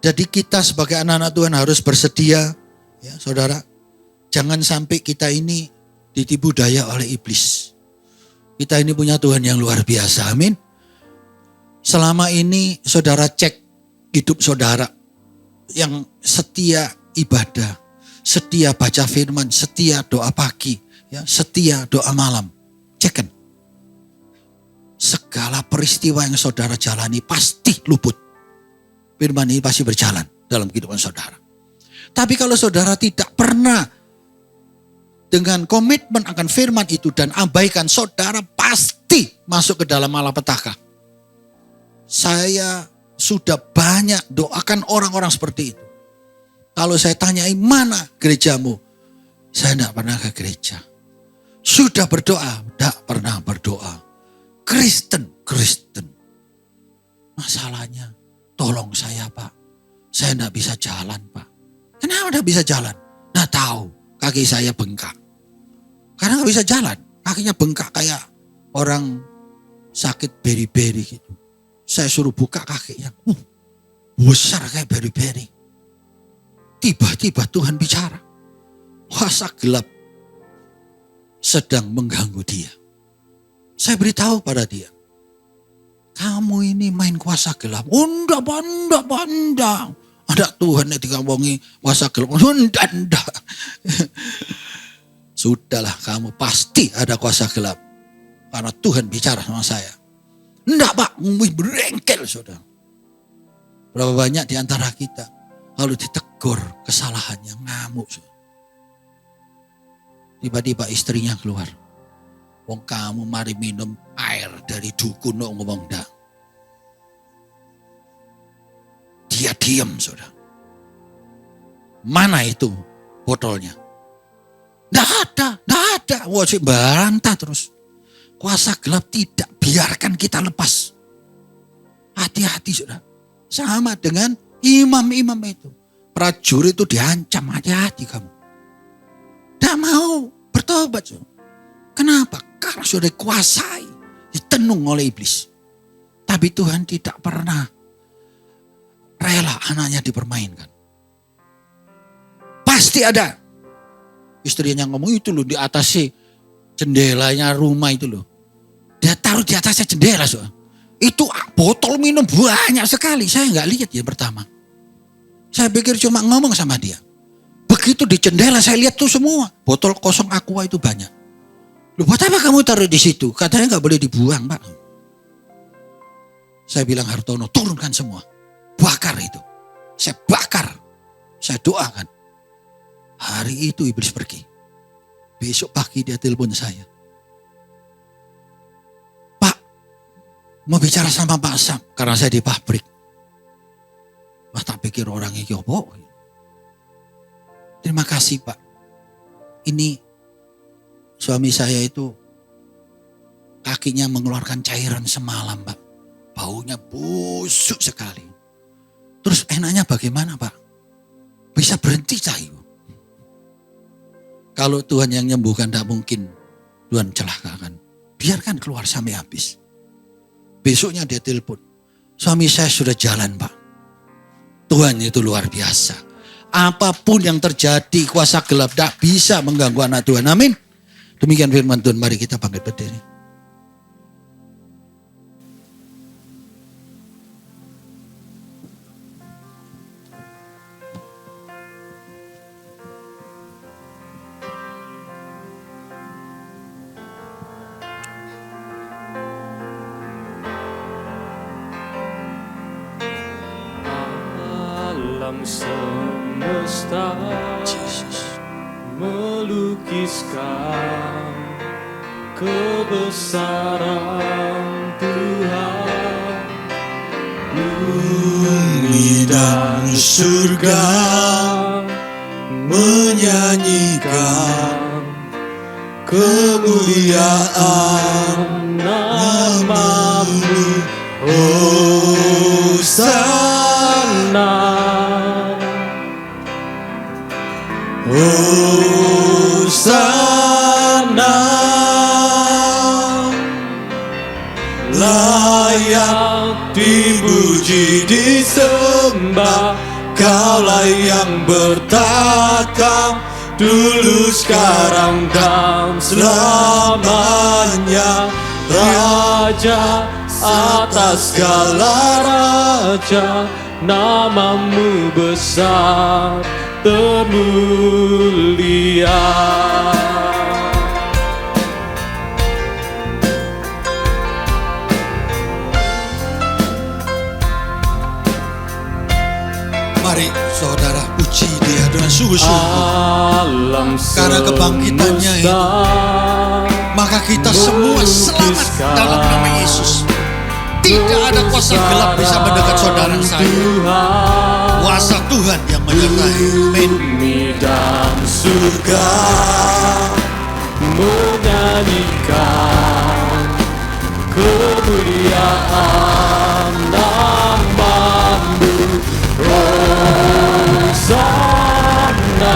Jadi kita sebagai anak-anak Tuhan harus bersedia, ya saudara, jangan sampai kita ini ditipu daya oleh iblis. Kita ini punya Tuhan yang luar biasa, amin. Selama ini saudara cek hidup saudara yang setia ibadah, setia baca firman, setia doa pagi, ya, setia doa malam. Cekkan. Segala peristiwa yang saudara jalani pasti luput. Firman ini pasti berjalan dalam kehidupan saudara. Tapi kalau saudara tidak pernah dengan komitmen akan firman itu dan abaikan, saudara pasti masuk ke dalam malapetaka. Saya sudah banyak doakan orang-orang seperti itu. Kalau saya tanyai mana gerejamu, saya tidak pernah ke gereja. Sudah berdoa, tidak pernah berdoa. Kristen. Masalahnya, tolong saya Pak, saya tidak bisa jalan Pak. Kenapa tidak bisa jalan? Tidak tahu, kaki saya bengkak. Karena tidak bisa jalan, kakinya bengkak kayak orang sakit beri-beri gitu. Saya suruh buka kakinya, besar kayak beri-beri. Tiba-tiba Tuhan bicara, kuasa gelap sedang mengganggu dia. Saya beritahu pada dia, kamu ini main kuasa gelap. Enggak. Ada Tuhan yang dikambongi kuasa gelap. Enggak. Sudahlah, kamu pasti ada kuasa gelap. Karena Tuhan bicara sama saya. Enggak Pak, berengkel saudara. Berapa banyak di antara kita kalau ditegur kesalahannya ngamuk. Tiba-tiba istrinya keluar. Wong kamu mari minum air dari dukun ngomong dah. Dia diam saudara. Mana itu botolnya? Nggak ada. Wah si bantah terus. Kuasa gelap tidak biarkan kita lepas. Hati-hati saudara. Sama dengan imam-imam itu. Prajurit itu diancam, hati-hati kamu. Tidak mau bertobat. Saudara. Kenapa? Karena sudah dikuasai. Ditenung oleh iblis. Tapi Tuhan tidak pernah rela anaknya dipermainkan. Pasti ada. Istrinya ngomong itu loh di atas jendelanya rumah itu loh. Dia taruh di atasnya jendela. So. Itu botol minum banyak sekali. Saya nggak lihat ya pertama. Saya pikir cuma ngomong sama dia. Begitu di jendela saya lihat tuh semua. Botol kosong aqua itu banyak. Loh buat apa kamu taruh di situ? Katanya nggak boleh dibuang Pak. Saya bilang Hartono turunkan semua. Bakar itu. Saya bakar. Saya doakan. Hari itu iblis pergi. Besok pagi dia telepon saya. Pak, mau bicara sama Pak Sam. Karena saya di pabrik. Wah tak pikir orang ini apa. Terima kasih Pak. Ini suami saya itu kakinya mengeluarkan cairan semalam Pak. Baunya busuk sekali. Terus enaknya bagaimana Pak? Bisa berhenti cahaya. Kalau Tuhan yang menyembuhkan tidak mungkin Tuhan celakakan. Biarkan keluar sampai habis. Besoknya dia telepon. Suami saya sudah jalan Pak. Tuhan itu luar biasa. Apapun yang terjadi kuasa gelap tidak bisa mengganggu anak Tuhan. Amin. Demikian firman Tuhan. Mari kita bangkit berdiri. Alam semesta melukiskan kebesaran Tuhan. Bumi dan surga menyanyikan kemuliaan nama-Mu. Hosana, Hosana, layak dipuji disembah, Kaulah yang bertata dulu, sekarang dan selamanya. Raja atas segala raja, nama-Mu besar termulia. Mari saudara puji Dia dengan sungguh-sungguh. Karena kebangkitannya itu, maka kita semua selamat dalam nama Yesus. Tidak ada kuasa gelap bisa mendekat saudara saya. Kuasa Tuhan yang menyertai. Amin. Bumi dan surga menyanyikan kemuliaan nama-Mu. Hosana.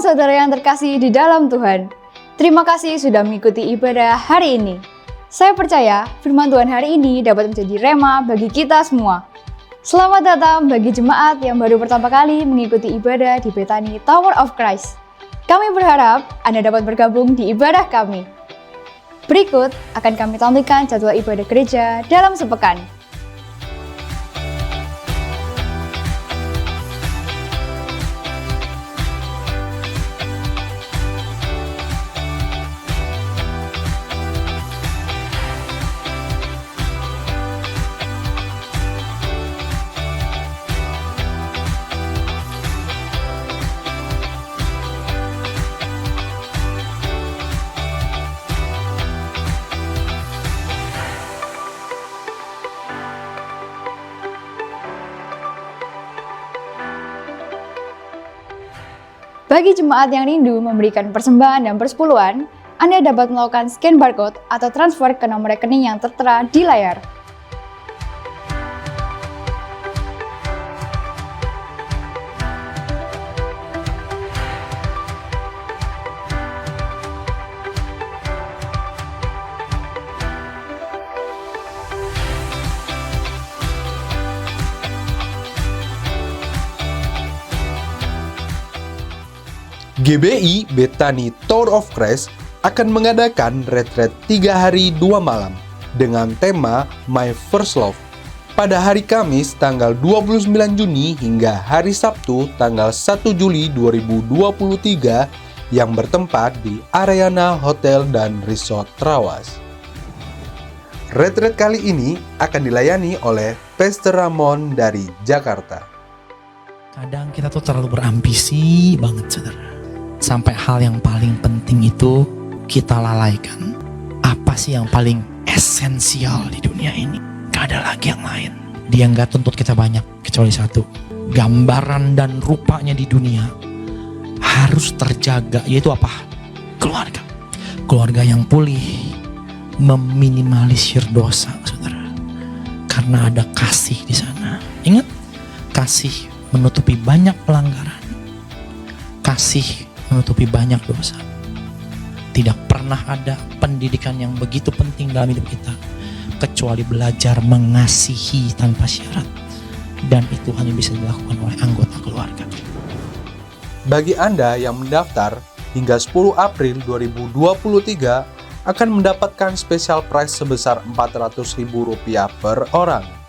saudara yang terkasih di dalam Tuhan. Terima kasih sudah mengikuti ibadah hari ini. Saya percaya firman Tuhan hari ini dapat menjadi rema bagi kita semua. Selamat datang bagi jemaat yang baru pertama kali mengikuti ibadah di Bethany Tower of Christ. Kami berharap Anda dapat bergabung di ibadah kami. Berikut akan kami tampilkan jadwal ibadah gereja dalam sepekan. Bagi jemaat yang rindu memberikan persembahan dan persepuluhan, Anda dapat melakukan scan barcode atau transfer ke nomor rekening yang tertera di layar. GBI Bethany Tower of Christ akan mengadakan retreat 3 hari 2 malam dengan tema My First Love pada hari Kamis tanggal 29 Juni hingga hari Sabtu tanggal 1 Juli 2023 yang bertempat di Ariana Hotel dan Resort Trawas. Retreat kali ini akan dilayani oleh Pastor Ramon dari Jakarta. Kadang kita tuh terlalu berambisi banget, saudara. Sampai hal yang paling penting itu kita lalaikan. Apa sih yang paling esensial di dunia ini? Gak ada lagi yang lain. Dia gak tuntut kita banyak kecuali satu. Gambaran dan rupanya di dunia harus terjaga, yaitu apa? Keluarga. Keluarga yang pulih, meminimalisir dosa, saudara. Karena ada kasih di sana. Ingat, kasih menutupi banyak pelanggaran. Kasih menutupi banyak dosa. Tidak pernah ada pendidikan yang begitu penting dalam hidup kita kecuali belajar mengasihi tanpa syarat, dan itu hanya bisa dilakukan oleh anggota keluarga. Bagi Anda yang mendaftar hingga 10 April 2023 akan mendapatkan special price sebesar Rp400.000 per orang.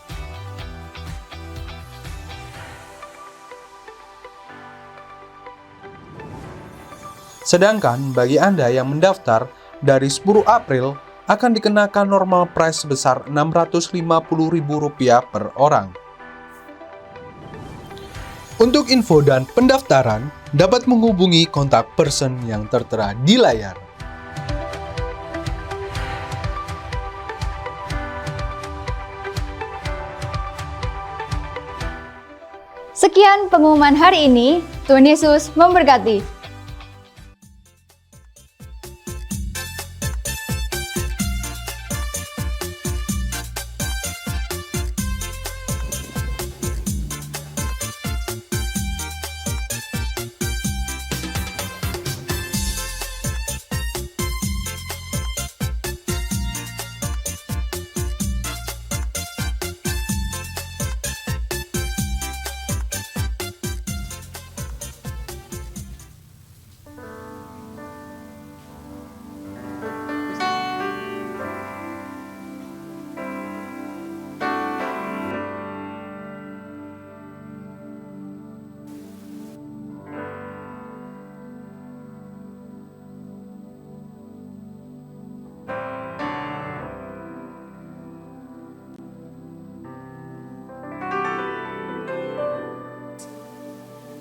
Sedangkan bagi Anda yang mendaftar dari 10 April akan dikenakan normal price sebesar Rp650.000 per orang. Untuk info dan pendaftaran dapat menghubungi kontak person yang tertera di layar. Sekian pengumuman hari ini. Tuhan Yesus memberkati.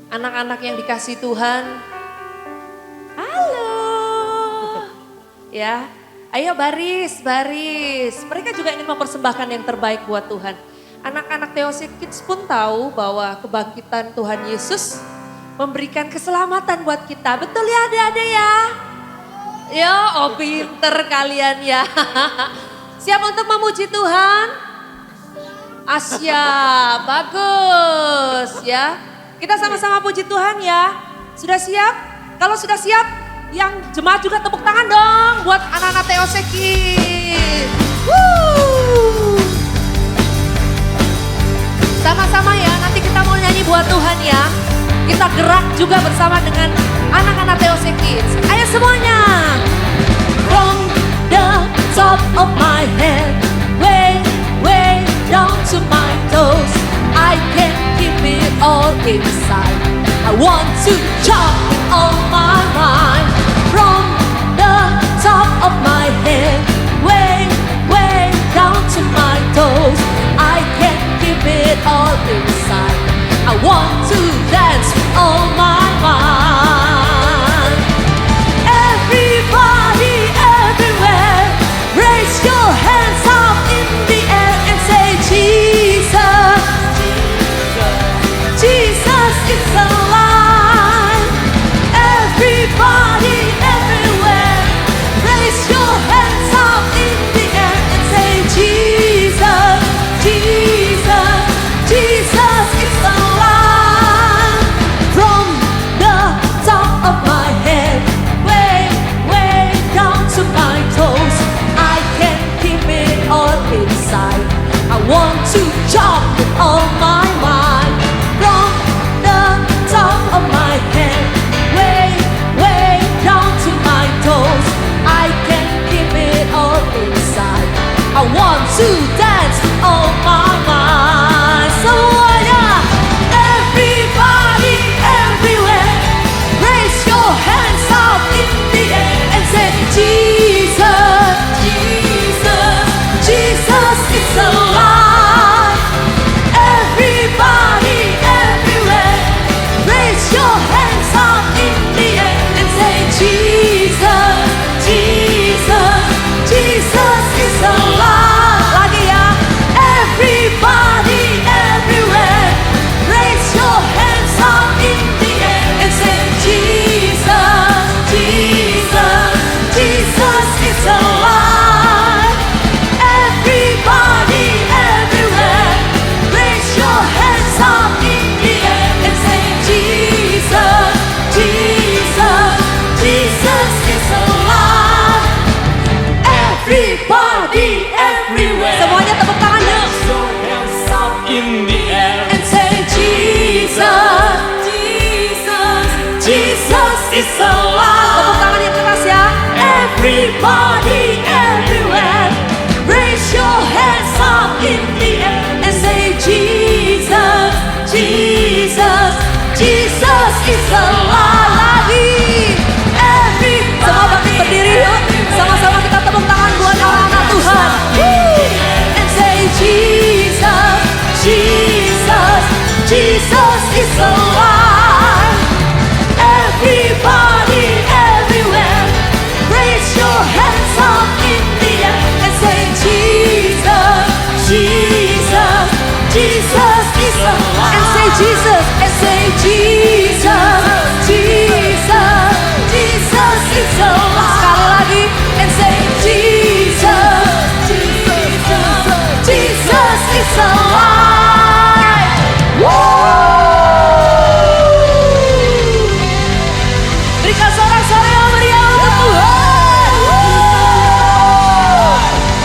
Anak-anak yang dikasih Tuhan, halo, ya, ayo baris. Mereka juga ingin mempersembahkan yang terbaik buat Tuhan. Anak-anak Theosik Kids pun tahu bahwa kebangkitan Tuhan Yesus memberikan keselamatan buat kita. Betul ya adik-adik ya? Yo, oh pinter kalian ya. Siap untuk memuji Tuhan? Asya, bagus ya. Kita sama-sama puji Tuhan ya. Sudah siap? Kalau sudah siap, yang jemaat juga tepuk tangan dong buat anak-anak Teoseki. Sama-sama ya, nanti kita mau nyanyi buat Tuhan ya. Kita gerak juga bersama dengan anak-anak Teoseki. Ayo semuanya. From the top of my head, way, way down to my toes, I can keep it all inside. I want to jump with all my mind. From the top of my head, way, way down to my toes, I can keep it all inside. I want to dance with all my mind. Everybody, everywhere, raise your hands up in the air and say Jesus, Jesus is alive. Everybody, everywhere, raise your hands up in the air and say Jesus, Jesus, Jesus is alive. From the top of my head, way, way down to my toes, I can keep it all inside. I want to jump with all my mind. From the top of my head, way, way down to my toes, I can keep it all inside. I want to dance with all my mind. Semuanya, everybody, everywhere, raise your hands up in the air and say Jesus, Jesus, Jesus is alive. Everybody, everywhere, raise your hands up in the air and say Jesus, Jesus, Jesus is alive. Lagi ya. Everybody, everywhere, raise your hands up in the air and say Jesus, Jesus, Jesus is alive. Everybody, everywhere, raise your hands up in the air and say Jesus, Jesus, Jesus is alive. Everybody, everywhere. Semuanya tepuk tangan dong. In the air. And say Jesus, Jesus, Jesus is alive. Tepuk tangan yang keras ya. Everybody, everywhere, raise your hands up in the air and say Jesus, Jesus, Jesus is alive. Lagi. Semua bangkit berdiri yuk. Sama-sama kita tepuk tangan buat anak-anak Tuhan. And say Jesus, Jesus, Jesus is alive. Everybody, everywhere, raise your hands up in the air and say Jesus, Jesus, Jesus is alive. And say Jesus, and say Jesus, Jesus, Jesus is alive. Sekali lagi, and say Jesus, Jesus, Jesus is alive. Berikan sorak-sorai yang meriah untuk Tuhan.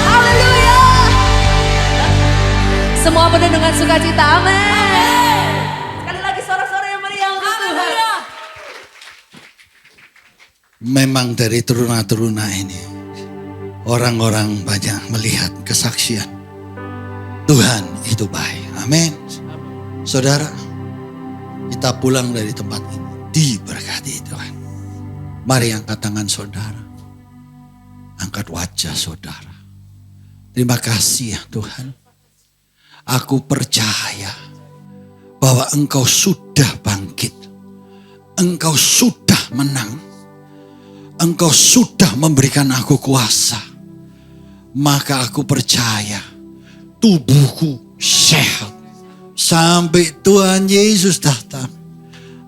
Haleluya. Semua penuh dengan sukacita. Amin. Sekali lagi sorak-sorai yang meriah untuk Tuhan. Memang dari teruna-teruna ini, orang-orang banyak melihat kesaksian Tuhan itu baik. Amin. Saudara, kita pulang dari tempat ini diberkati Tuhan. Mari angkat tangan saudara, angkat wajah saudara. Terima kasih ya Tuhan. Aku percaya bahwa Engkau sudah bangkit. Engkau sudah menang. Engkau sudah memberikan aku kuasa. Maka aku percaya tubuhku sehat. Sampai Tuhan Yesus datang.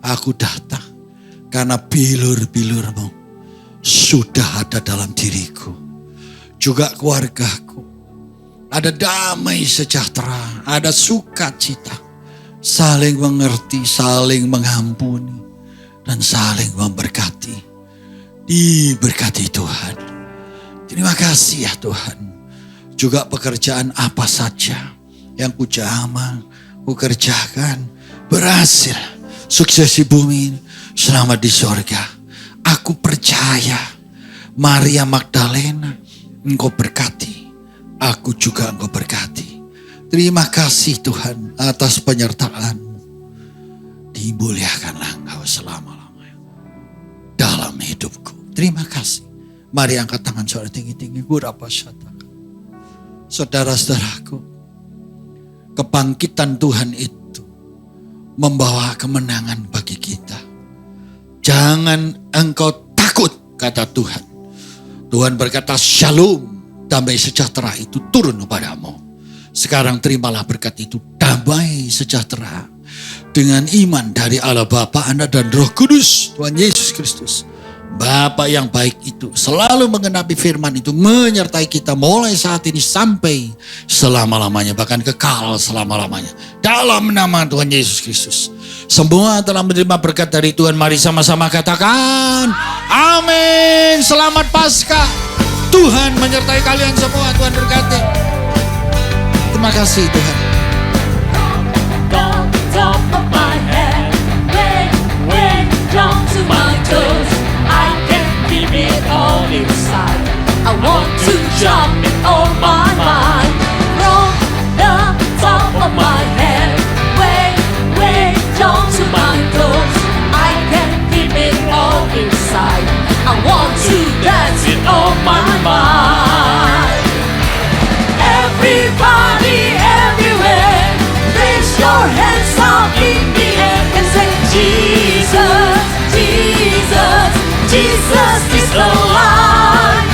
Aku datang karena bilur-bilur-Mu sudah ada dalam diriku. Juga keluargaku. Ada damai sejahtera, ada sukacita. Saling mengerti, saling mengampuni. dan saling memberkati. Diberkati Tuhan. Terima kasih ya Tuhan. Juga pekerjaan apa saja yang kujamah, kukerjakan, berhasil. Sukses di bumi, selamat di sorga. Aku percaya Maria Magdalena, Engkau berkati. Aku juga Engkau berkati. Terima kasih Tuhan atas penyertaan-Mu. Dimuliakanlah Engkau selama-lamanya dalam hidupku. Terima kasih. Mari angkat tangan saudara tinggi-tinggi. Saudara-saudaraku, kebangkitan Tuhan itu membawa kemenangan bagi kita. Jangan engkau takut, kata Tuhan. Tuhan berkata, shalom, damai sejahtera itu turun kepadamu. Sekarang terimalah berkat itu, damai sejahtera dengan iman dari Allah Bapa, Anak dan Roh Kudus, Tuhan Yesus Kristus. Bapa yang baik itu selalu mengenapi firman itu menyertai kita mulai saat ini sampai selama-lamanya, bahkan kekal selama-lamanya. Dalam nama Tuhan Yesus Kristus. Semua telah menerima berkat dari Tuhan. Mari sama-sama katakan amin. Selamat Paskah. Tuhan menyertai kalian semua. Tuhan berkati. Terima kasih Tuhan. Top of my head, way down to my toes. I can keep it all inside. I want to jump it on my mind. From the top of my head, way down to my toes. I can keep it all inside. I want to dance it on my mind. Everybody, everywhere, raise your hands up in the air and say, Jesus, Jesus, Jesus is alive.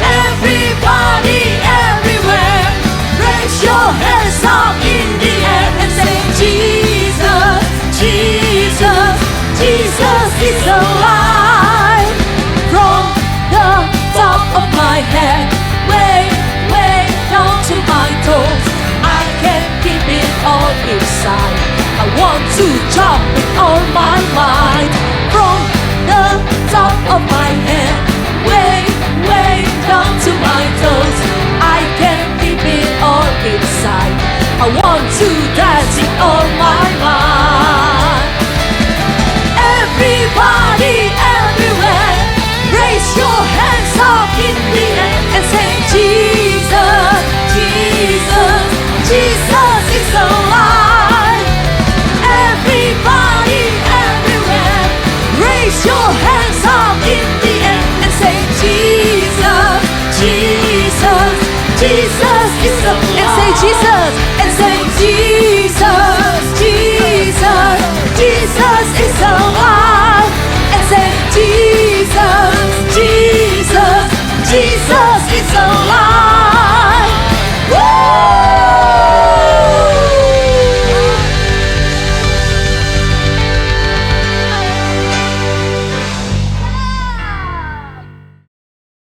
Everybody, everywhere, raise your hands up in the air and say, Jesus, Jesus, Jesus is alive. From the top of my head, way down to my toes, I can keep it all inside. I want to jump it on my mind. From the top of my head, way down to my toes, I can keep it all inside. I want to dance it on my mind. Everybody, everywhere, raise your hands up in the air and say, Jesus, Jesus, Jesus is alive. Everybody, everywhere, raise your hands up in the air and say, Jesus, Jesus, Jesus is alive. And say Jesus, and say Jesus, Jesus, Jesus is alive. And say Jesus, Jesus, Jesus is alive.